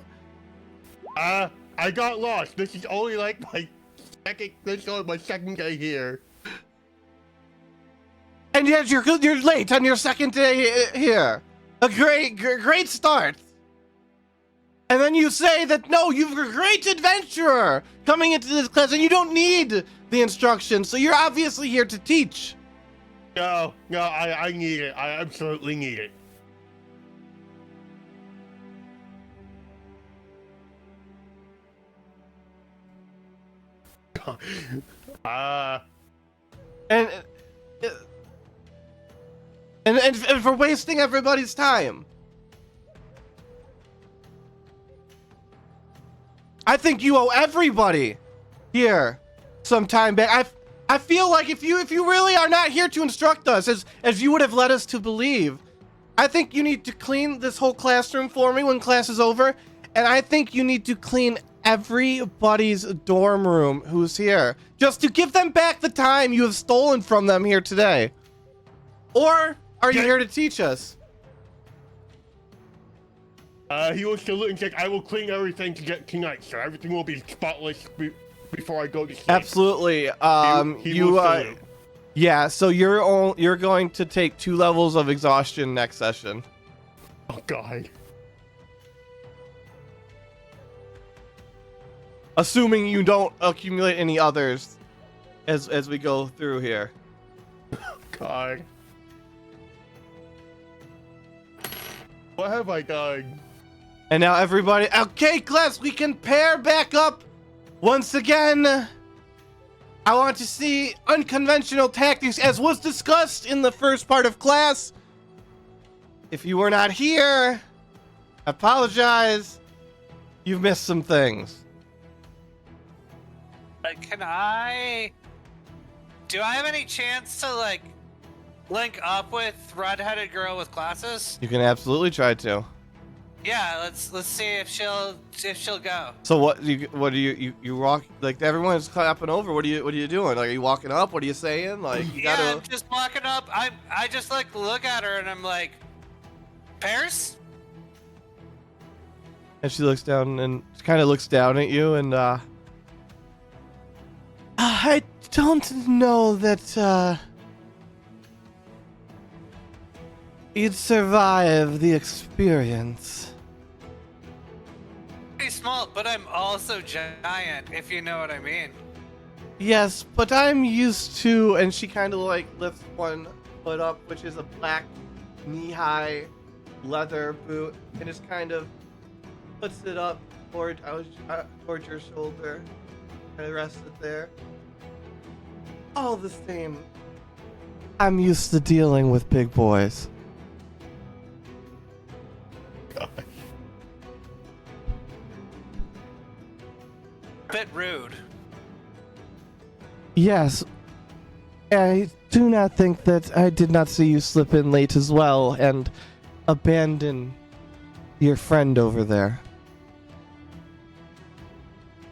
I got lost. This is only like my second day here. And yet you're late on your second day here. A great start. And then you say that no, you're a great adventurer coming into this class and you don't need the instructions, so you're obviously here to teach. No, I need it. I absolutely need it. And for wasting everybody's time. I think you owe everybody here some time back. I feel like if you really are not here to instruct us as you would have led us to believe, I think you need to clean this whole classroom for me when class is over, and I think you need to clean everybody's dorm room who's here, just to give them back the time you have stolen from them here today. Or are you here to teach us? He wants to look and check. I will clean everything tonight, sir. Everything will be spotless before I go to sleep. Absolutely. Yeah. So you're going to take 2 levels of exhaustion next session. Oh God. Assuming you don't accumulate any others, as we go through here. God. What have I done? And now everybody, okay, class, we can pair back up once again. I want to see unconventional tactics as was discussed in the first part of class. If you were not here, I apologize. You've missed some things. But do I have any chance to like link up with redheaded girl with glasses? You can absolutely try to. Yeah, let's see if she'll go. So what do you walk, like everyone's clapping over? What are you doing? Like, are you walking up? What are you saying? Like, you Yeah, gotta... I'm just walking up. I just like look at her and I'm like, Paris? And she looks down and kind of looks down at you and I don't know that you'd survive the experience. Pretty small, but I'm also giant, if you know what I mean. Yes, but I'm used to, and she kind of like lifts one foot up, which is a black knee-high leather boot, and just kind of puts it up towards your shoulder, kind of rests it there. All the same, I'm used to dealing with big boys. Bit rude. Yes. I do not think that I did not see you slip in late as well and abandon your friend over there.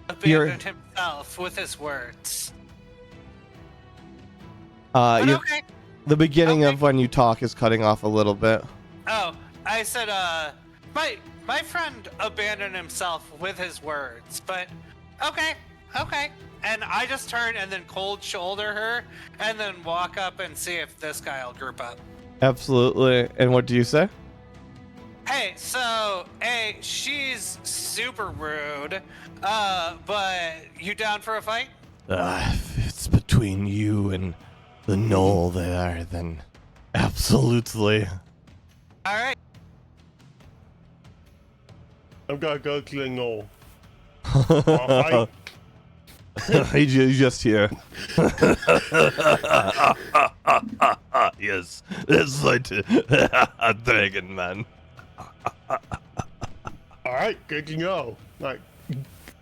Abandoned himself with his words. But Okay. the beginning Okay. of when you talk is cutting off a little bit. Oh, I said, my friend abandoned himself with his words, but okay. And I just turn and then cold shoulder her and then walk up and see if this guy will group up. Absolutely. And what do you say? Hey, so, A, she's super rude, but you down for a fight? If it's between you and the knoll there, then absolutely. Alright. I'm gonna go to the knoll. Alright. He's just here. Yes, that's like a dragon man. Alright, good to know. Like,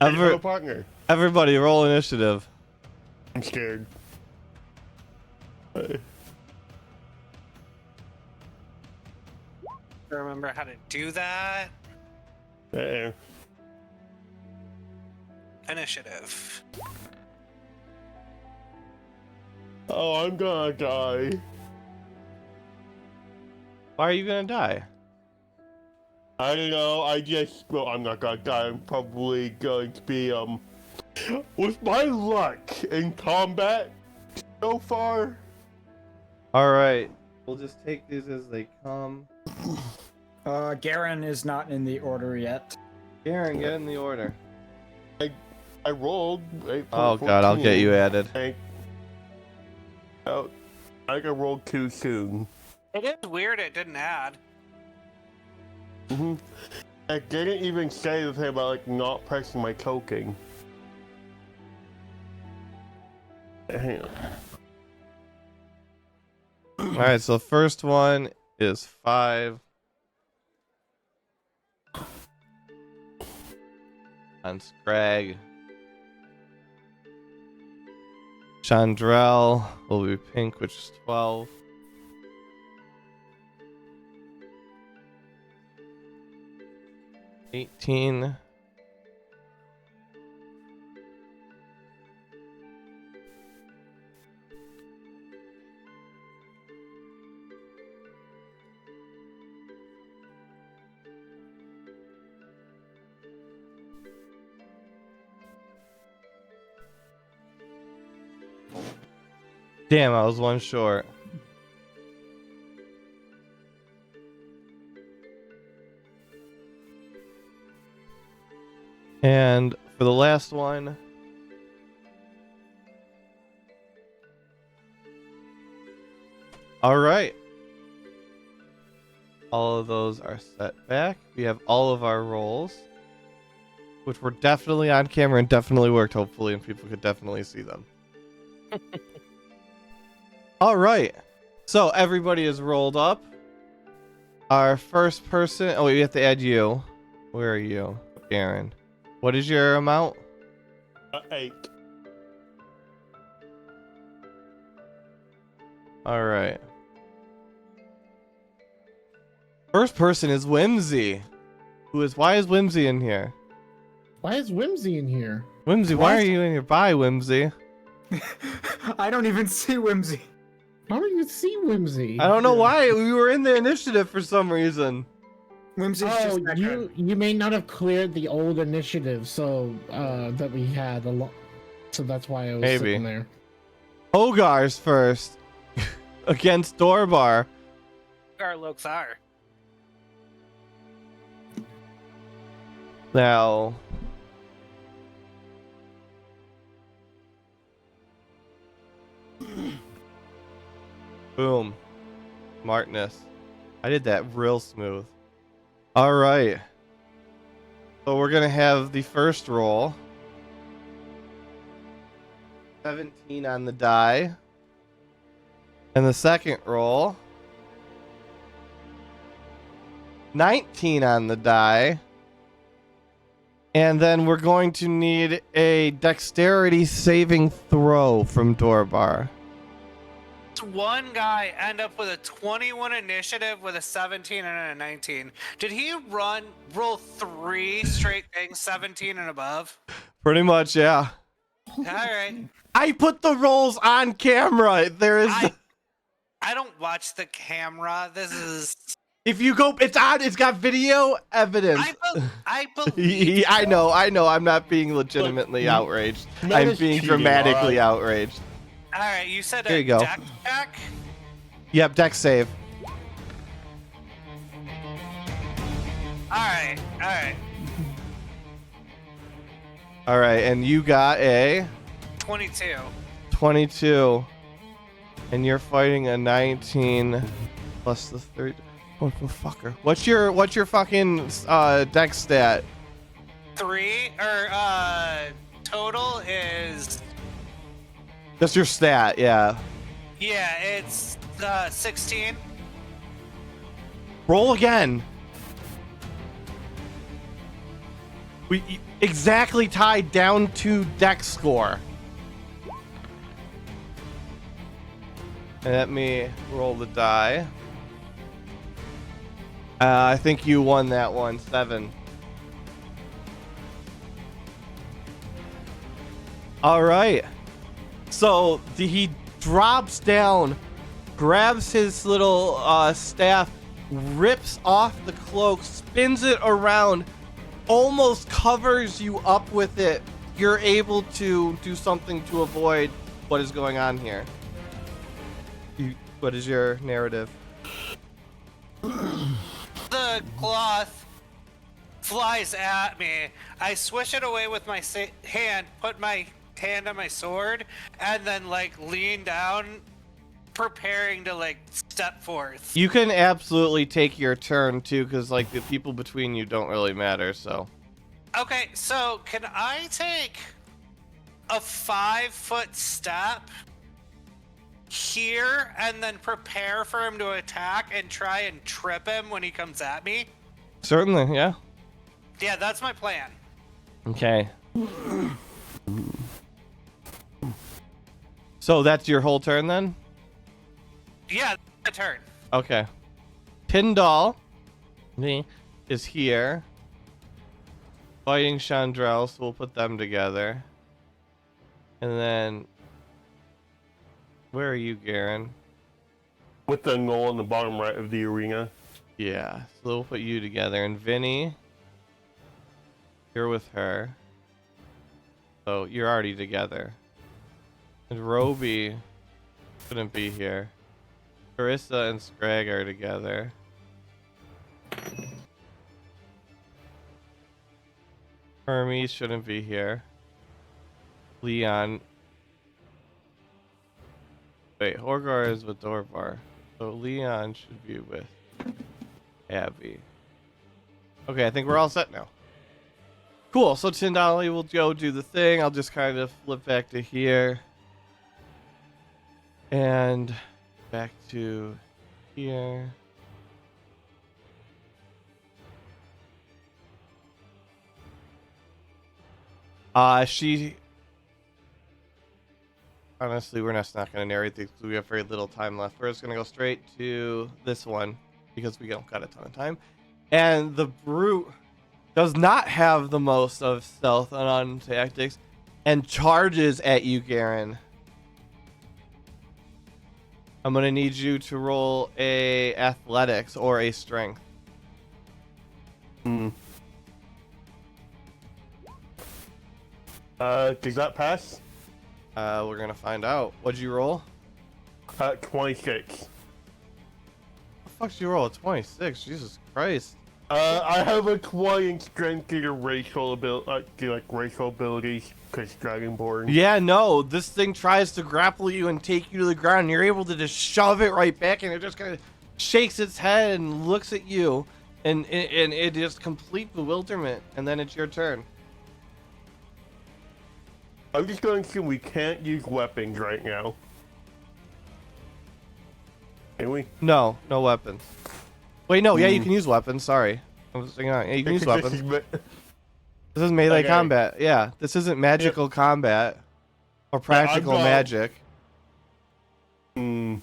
Ever- a partner. Everybody, roll initiative. I'm scared. Remember how to do that? Uh-oh. Initiative. Oh, I'm gonna die. Why are you gonna die? I don't know, well, I'm not gonna die. I'm probably going to be, with my luck in combat so far. Alright, we'll just take these as they come. Garen is not in the order yet. Garen, get in the order. I rolled. Oh god, I'll get you added. Oh, I got rolled too soon. It is weird it didn't add. I didn't even say the thing about like not pressing my token. Hang on. Alright, so first one is 5. On Scrag. Chandrell will be pink, which is 12. $18. Damn, I was one short. And for the last one, all right. All of those are set back. We have all of our rolls, which were definitely on camera and definitely worked, hopefully, and people could definitely see them. All right. So everybody is rolled up. Our first person. Oh, wait, we have to add you. Where are you, Aaron? What is your amount? 8. All right. First person is Whimsy. Why is Whimsy in here? Why is Whimsy in here? Whimsy, why What? are you in here? Bye, Whimsy. I don't even see Whimsy. I don't even see Whimsy. I don't know why. We were in the initiative for some reason. Whimsy's Oh, just that good. you may not have cleared the old initiative, so that we had a lot. So that's why I was Maybe. sitting there. Hogar's first against Dorbar. Our looks are. Now, boom, smartness. I did that real smooth. All right. So we're gonna have the first roll. 17 on the die. And the second roll, 19 on the die. And then we're going to need a dexterity saving throw from Dorbar. One guy end up with a 21 initiative with a 17 and a 19. Did he roll 3 straight things, 17 and above? Pretty much, yeah. All right. I put the rolls on camera. There is. I don't watch the camera. This is. If you go, it's on. It's got video evidence. I believe. I know. I'm not being legitimately outraged. I'm being dramatically outraged. All right, you said There a you go. deck check? Yep, dex save. All right. All right, and you got a 22. 22, and you're fighting a 19 plus the 3. Oh, fucker. What's your fucking dex stat? 3 or total is. That's your stat, yeah. Yeah, it's 16. Roll again. We exactly tied down to dex score. And let me roll the die. I think you won that one, 7. All right. So he drops down, grabs his little staff, rips off the cloak, spins it around, almost covers you up with it. You're able to do something to avoid what is going on here. What is your narrative? The cloth flies at me. I swish it away with my hand, put my hand on my sword, and then lean down, preparing to step forth. You can absolutely take your turn too, because the people between you don't really matter. So Okay, so can I take a 5-foot step here and then prepare for him to attack and try and trip him when he comes at me? certainly, yeah. Yeah, that's my plan. Okay. So that's your whole turn then? Yeah, my turn. Okay. Tyndall is here. Fighting Chandrel, so we'll put them together. And then... Where are you, Garen? With the knoll in the bottom right of the arena. Yeah, so we'll put you together. And Vinny, you're with her. So you're already together. And Roby couldn't be here. Carissa and Scrag are together. Hermes shouldn't be here. Leon. Wait, Horgar is with Dorvar. So Leon should be with Abby. Okay, I think we're all set now. Cool, so Tyndall will go do the thing. I'll just kind of flip back to here. And back to here. Honestly, we're just not going to narrate these because we have very little time left. We're just going to go straight to this one because we don't got a ton of time. And the Brute does not have the most of stealth and on tactics and charges at you, Garen. I'm going to need you to roll a athletics or a strength. Does that pass? We're going to find out. What'd you roll? 26. The fuck did you roll? A 26? Jesus Christ. I have a 20 in strength due to racial abilities, because Dragonborn. Yeah, no, this thing tries to grapple you and take you to the ground, and you're able to just shove it right back, and it just kind of shakes its head and looks at you, and it is complete bewilderment, and then it's your turn. I'm just going to assume we can't use weapons right now. Can we? No weapons. Wait, no, yeah, you can use weapons. Sorry, I was thinking, yeah, you can use weapons. This is melee combat. Yeah, this isn't magical combat or practical magic. You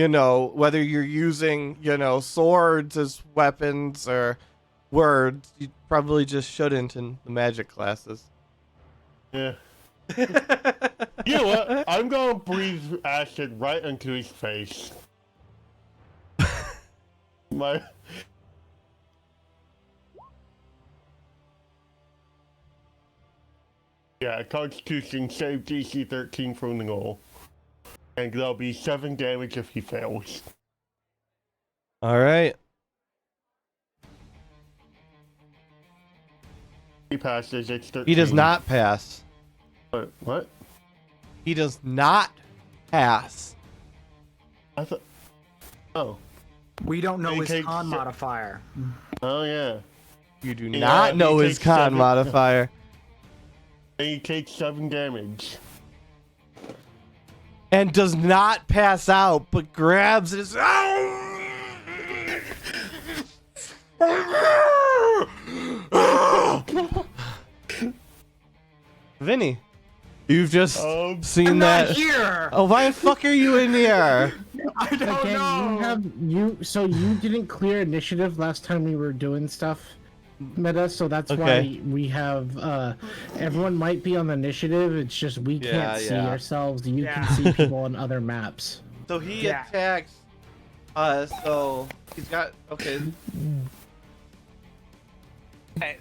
know, whether you're using, you know, swords as weapons or words, you probably just shouldn't in the magic classes. Yeah. You know what? I'm gonna breathe acid right into his face. Yeah, Constitution save DC 13 from the goal. And there'll be 7 damage if he fails. All right. He passes, it's 13. He does not pass. What? He does not pass. I thought... Oh. We don't know He his takes con modifier. Oh, yeah. You do not know his con modifier. And he takes 7 damage. And does not pass out, but grabs his... Vinny, you've just seen I'm that. not here. Oh, why the fuck are you in here? I don't know. So you didn't clear initiative last time we were doing stuff, Meta, so that's why we have everyone might be on the initiative. It's just we can't see ourselves. You can see people on other maps. So he attacks us. So he's got okay,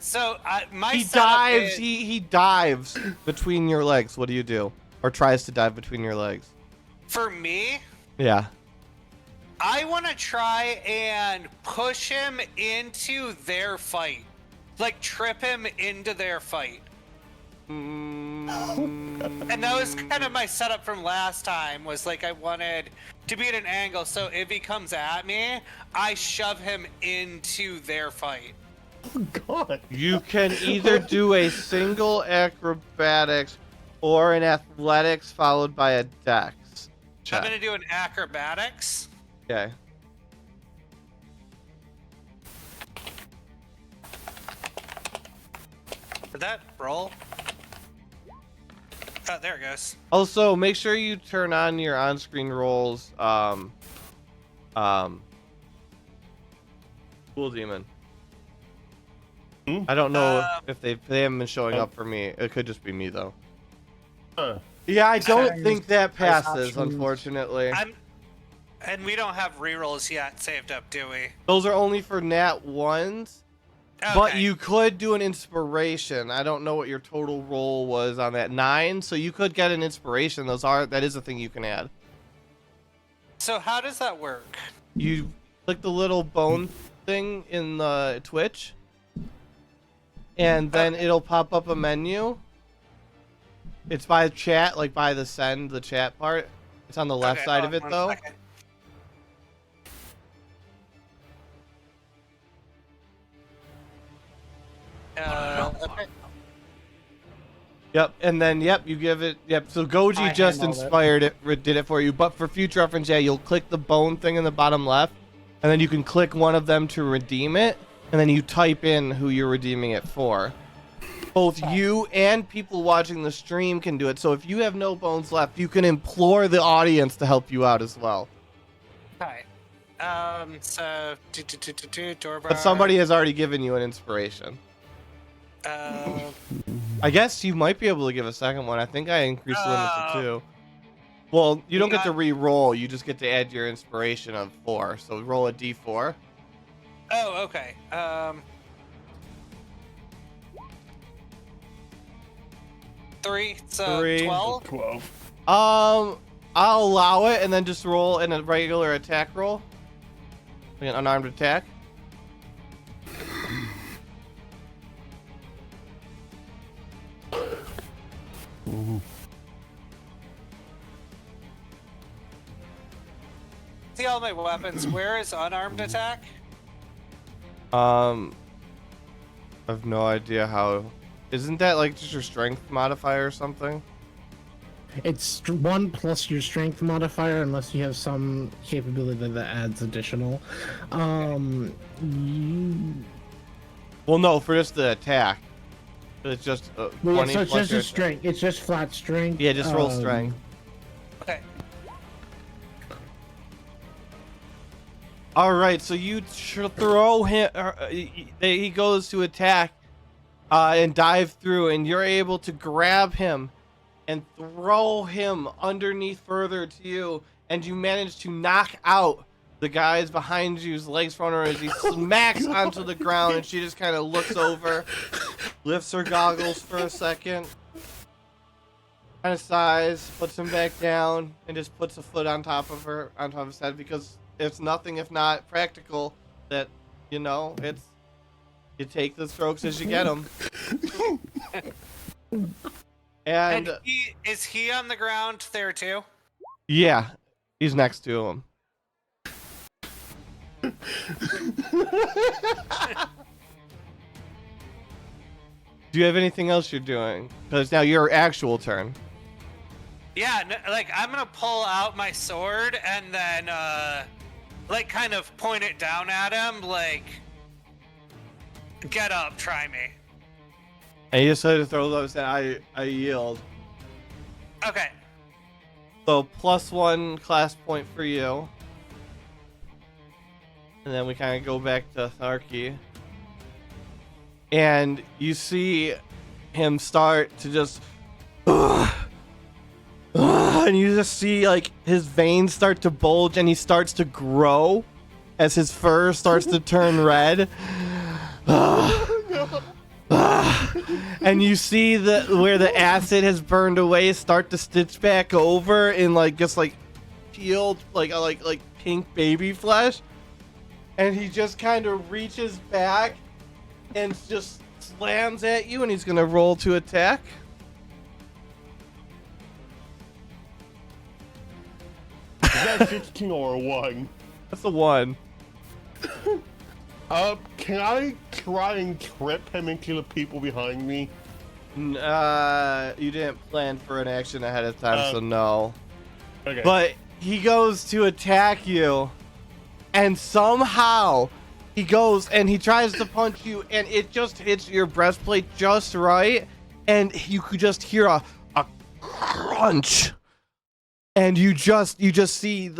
so my he setup dives. is- He dives between your legs. What do you do? Or tries to dive between your legs? For me, Yeah. I want to try and push him into their fight. Like, trip him into their fight. And that was kind of my setup from last time, was like I wanted to be at an angle, so if he comes at me, I shove him into their fight. God. You can either do a single acrobatics or an athletics followed by a dex check. I'm gonna do an acrobatics. Okay. Did that roll? Oh, there it goes. Also, make sure you turn on your on-screen rolls. Cool Demon. I don't know if they haven't been showing up for me. It could just be me though. Yeah, I don't think that passes, unfortunately. And we don't have rerolls yet saved up, do we? Those are only for nat ones. Okay. But you could do an inspiration. I don't know what your total roll was on that 9, so you could get an inspiration. That is a thing you can add. So how does that work? You click the little bone thing in the Twitch, and then it'll pop up a menu. It's by chat, like by the chat part. It's on the left side of it, though. Second. Okay. Yep, and then you give it. Yep, so Goji just inspired it, did it for you. But for future reference, you'll click the bone thing in the bottom left, and then you can click one of them to redeem it, and then you type in who you're redeeming it for. Both you and people watching the stream can do it. So if you have no bones left, you can implore the audience to help you out as well. Okay. So Dorbar. But somebody has already given you an inspiration. I guess you might be able to give a second one. I think I increased the limit to 2. Well, you don't get to re-roll. You just get to add your inspiration of 4. So roll a d4. Oh, okay. 3, so 3. 12? 12. I'll allow it and then just roll in a regular attack roll. Like an unarmed attack. See all my weapons. Where is unarmed attack? I have no idea how. Isn't that like just your strength modifier or something? It's 1 plus your strength modifier, unless you have some capability that adds additional. Well, no, for just the attack. It's just 20 so it's plus just your a strength. It's just flat strength. Yeah, just roll strength. Okay. All right, so you throw him. He goes to attack and dive through, and you're able to grab him and throw him underneath further to you, and you manage to knock out the guys behind you's legs front her as he smacks onto the ground, and she just kind of looks over, lifts her goggles for a second, kind of sighs, puts him back down, and just puts a foot on top of his head, because it's nothing if not practical that, you know, it's, you take the strokes as you get them. And is he on the ground there too? Yeah, he's next to him. Do you have anything else you're doing? Because now your actual turn. Yeah, like I'm gonna pull out my sword and then like kind of point it down at him, like, get up, try me. And you decided to throw those, and I yield. Okay. So +1 class point for you. And then we kind of go back to Tharky. And you see him start to just... and you just see like his veins start to bulge, and he starts to grow as his fur starts to turn red. And you see where the acid has burned away start to stitch back over in like just like peeled like pink baby flesh, and he just kind of reaches back and just slams at you, and he's gonna roll to attack. Is that 16 or a 1? That's a 1. Can I try and trip him into the people behind me? You didn't plan for an action ahead of time, so no. Okay. But he goes to attack you, and somehow he goes and he tries to punch you, and it just hits your breastplate just right, and you could just hear a crunch. And you just see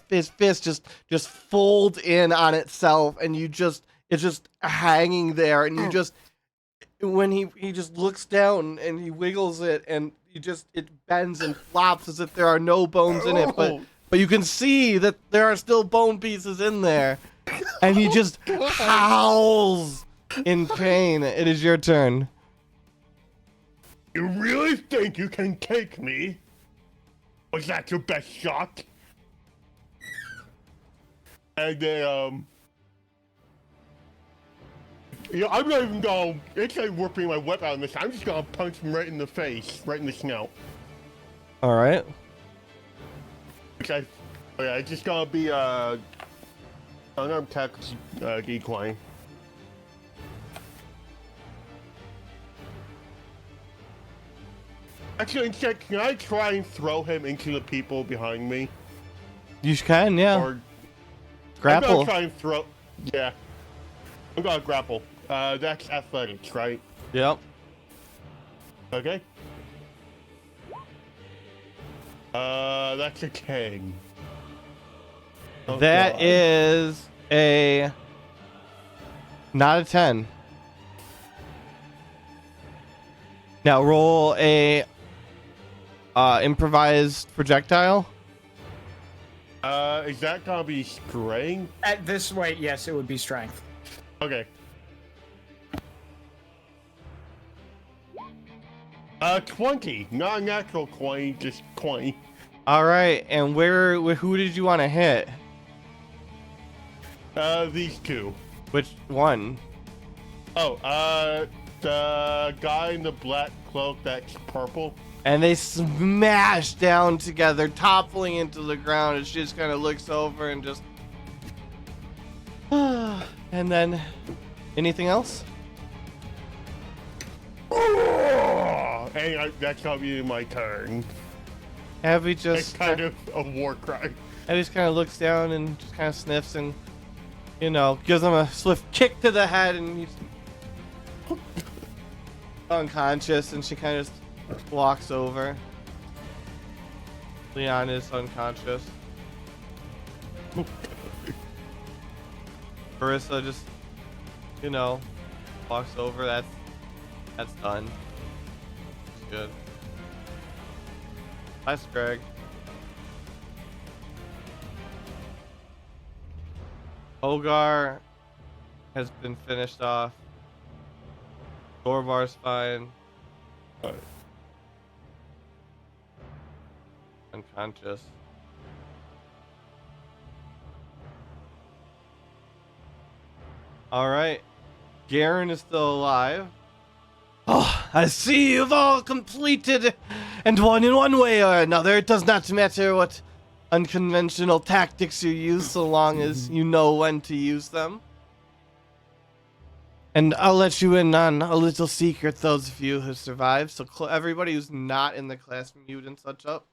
his fist just fold in on itself, and it's just hanging there, and you just, when he just looks down and he wiggles it, and it bends and flops as if there are no bones in it, but you can see that there are still bone pieces in there, and he just howls in pain. It is your turn. You really think you can take me? Was that your best shot? And then, you know, I'm not even gonna, instead of whipping my whip out of this, I'm just gonna punch him right in the face, right in the snout. Alright. Okay. Oh yeah, it's just gonna be, unarmed attack, decline. Actually, instead, can I try and throw him into the people behind me? You can, yeah. Or Grapple. I'm gonna try and throw. Yeah. I'm gonna grapple. That's athletics, right? Yep. Okay. That's a 10. Oh, That God. is a... not a 10. Now roll a improvised projectile. Is that gonna be strength? At this weight, yes, it would be strength. Okay. 20. Not a natural 20, just 20. All right, and who did you want to hit? These two. Which one? Oh, the guy in the black cloak that's purple. And they smash down together, toppling into the ground, and she just kind of looks over and just... and then... anything else? And that's gonna be my turn. Abby It's just kind of a war crime. Abby just kind of looks down and just kind of sniffs and, you know, gives him a swift kick to the head, and he's unconscious, and she kind of just walks over. Leon is unconscious. Marissa just, you know, walks over. That's done. It's good. Nice, Greg. Ogar has been finished off. Dorvar's fine. Alright. Unconscious. Alright. Garen is still alive. Oh, I see you've all completed and won in one way or another. It does not matter what unconventional tactics you use so long as you know when to use them. And I'll let you in on a little secret, those of you who survived. So everybody who's not in the class, mute and such up.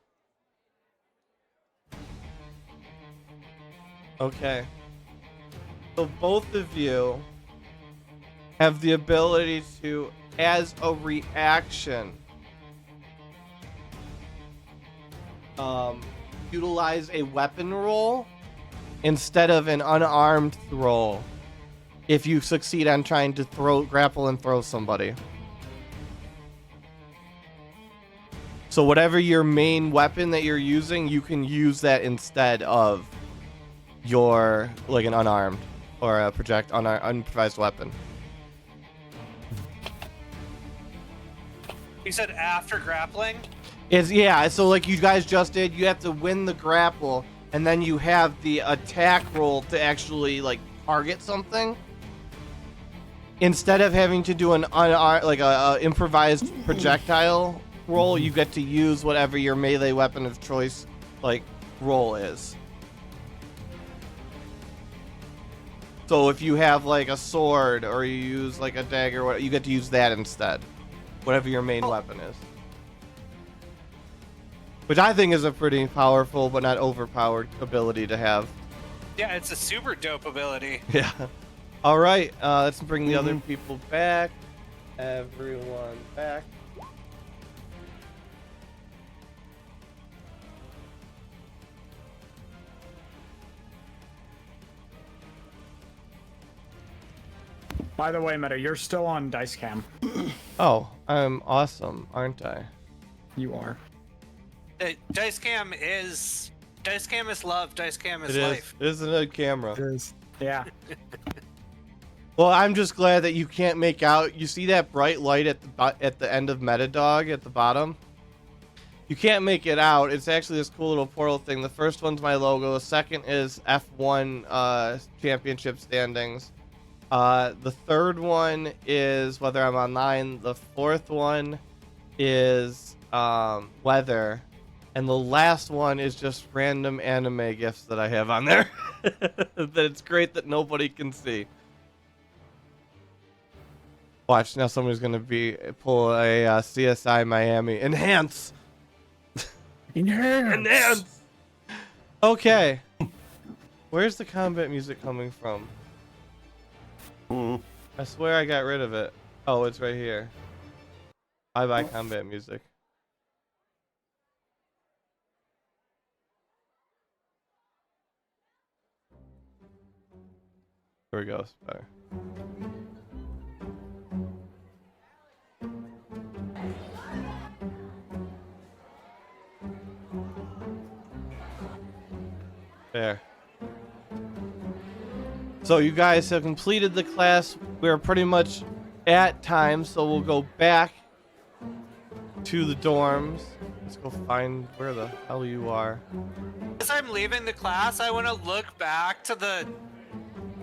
Okay. So both of you have the ability to, as a reaction, utilize a weapon roll instead of an unarmed roll if you succeed on trying to grapple and throw somebody. So whatever your main weapon that you're using, you can use that instead of your, like, an unarmed or a unimprovised weapon. You said after grappling? Yeah, so like you guys just did, you have to win the grapple, and then you have the attack roll to actually, like, target something. Instead of having to do an improvised projectile roll, you get to use whatever your melee weapon of choice, like, roll is. So if you have, like, a sword or you use, like, a dagger, you get to use that instead. Whatever your main weapon is. Which I think is a pretty powerful but not overpowered ability to have. Yeah, it's a super dope ability. Yeah. All right, let's bring the other people back. Everyone back. By the way, Meta, you're still on dice cam. Oh, I'm awesome, aren't I? You are. Dice cam is love. Dice cam is It life. is. It is a camera. It is. Yeah. Well, I'm just glad that you can't make out. You see that bright light at the end of Metadog at the bottom? You can't make it out. It's actually this cool little portal thing. The first one's my logo. The second is F1 championship standings. The third one is whether I'm online. The fourth one is weather. And the last one is just random anime gifs that I have on there. That it's great that nobody can see. Watch, now somebody's going to pull a CSI Miami. Enhance! Enhance! Okay. Where's the combat music coming from? I swear I got rid of it. Oh, it's right here. Bye-bye combat music. Here we go. Better. There. So you guys have completed the class. We're pretty much at time, so we'll go back to the dorms. Let's go find where the hell you are. As I'm leaving the class, I want to look back to the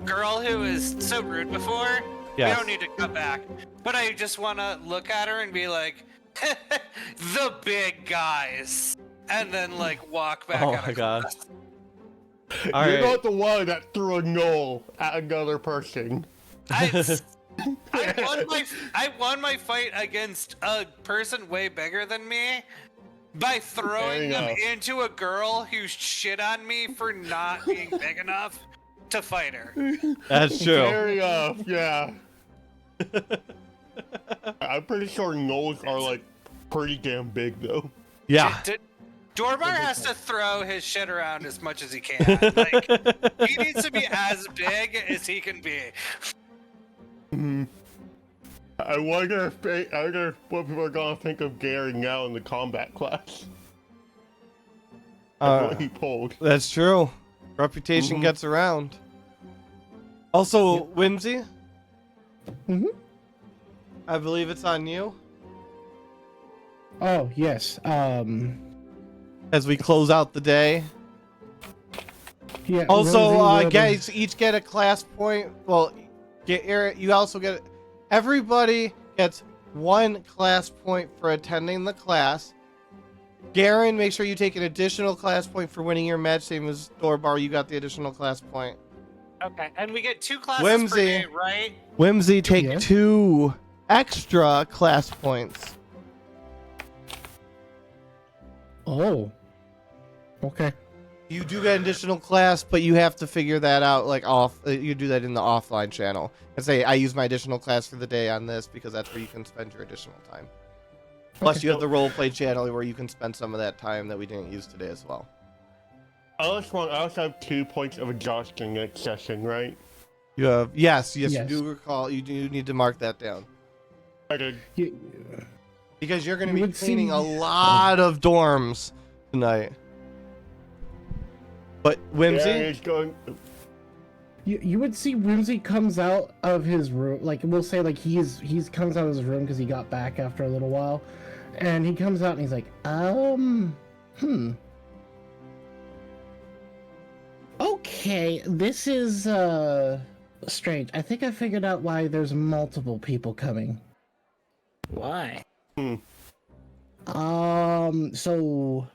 girl who was so rude before. Yes. We don't need to cut back. But I just want to look at her and be like, the big guys. And then, like, walk back Oh out my of god. class. All You're right. not the one that threw a knoll at another person. I won my fight against a person way bigger than me, by throwing There them you go. into a girl who shit on me for not being big enough to fight her. That's true. Fair enough, yeah. I'm pretty sure gnolls are like pretty damn big though. Yeah. Dorbar has to throw his shit around as much as he can. Like, he needs to be as big as he can be. I wonder what people are gonna think of Gary now in the combat class. What he pulled. That's true. Reputation gets around. Also, Whimsy, I believe it's on you Oh, yes. as we close out the day. Yeah. Also, Rosie, guys, each get a class point. Well, you also get. Everybody gets 1 class point for attending the class. Garen, make sure you take an additional class point for winning your match. Same as Dorbar, you got the additional class point. Okay, and we get 2 classes Whimsy. per day, right? Whimsy, take Yeah. 2 extra class points. Oh. Okay. You do get an additional class, but you have to figure that out like off. You do that in the offline channel and say, I use my additional class for the day on this because that's where you can spend your additional time. Plus, you have the roleplay channel where you can spend some of that time that we didn't use today as well. I also have 2 points of exhaustion next session, right? You have yes, you Yes. do recall. You do need to mark that down Okay. because you're going to You be would cleaning see- a lot of dorms tonight. But Whimsy, Gary is going. You would see Whimsy comes out of his room, like we'll say like he's comes out of his room because he got back after a little while, and he comes out and he's like, okay, this is strange. I think I figured out why there's multiple people coming. Why? So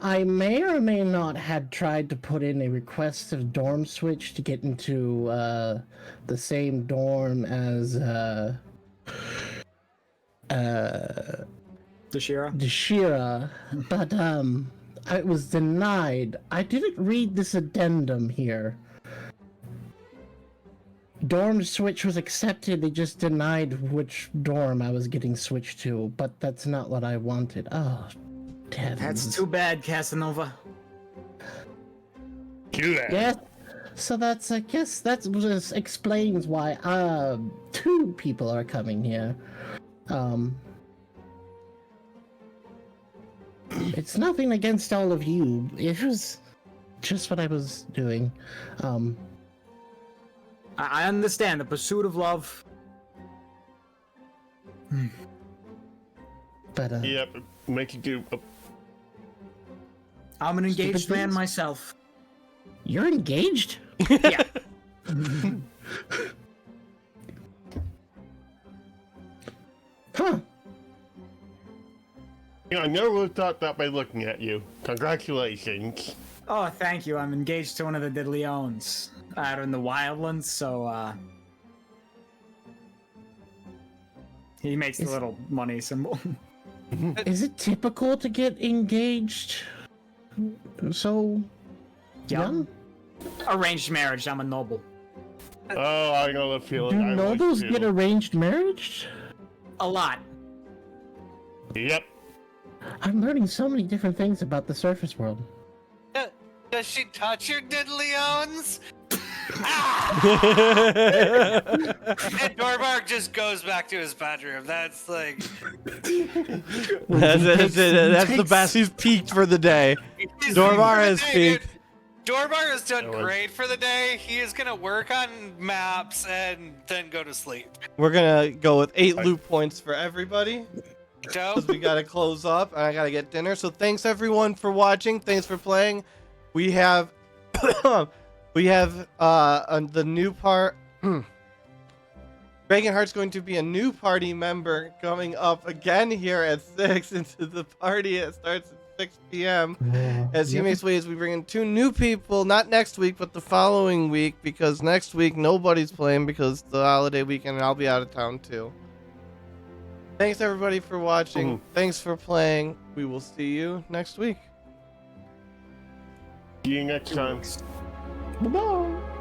I may or may not had tried to put in a requested dorm switch to get into the same dorm as Dashira, but I was denied. I didn't read this addendum here. Dorm switch was accepted, they just denied which dorm I was getting switched to, but that's not what I wanted. Oh, heavens. That's too bad, Casanova. Do that. Yeah, so that's, I guess that just explains why 2 people are coming here. It's nothing against all of you. It was just what I was doing. I understand the pursuit of love. But Yep. Make you do. I'm an engaged man things. myself. you're engaged? Yeah. Huh. You know, I never would have thought that by looking at you. Congratulations. Oh, thank you. I'm engaged to one of the Diddleyones out in the Wildlands, so he makes the little money symbol. Is it typical to get engaged so young? Arranged marriage. I'm a noble. Oh, I know the feeling. Do I was nobles too. get arranged marriage? A lot. Yep. I'm learning so many different things about the surface world. Does she touch your diddlyones? And Dorbark just goes back to his bedroom. That's like... that's the best. He's peaked for the day. he's Dorbar for the has day, dude. peaked. Dorbar has done That was- great for the day. He is going to work on maps and then go to sleep. We're gonna go with 8 loot points for everybody. Dope. Because we gotta close up and I gotta get dinner. So thanks everyone for watching. Thanks for playing. We have the new part. Reagan going to be a new party member coming up again here at 6 into the party. It starts at 6 p.m. As he makes ways, we bring in 2 new people, not next week, but the following week, because next week nobody's playing because it's the holiday weekend and I'll be out of town too. Thanks everybody for watching. Thanks for playing. We will see you next week. See you next time. Bye-bye.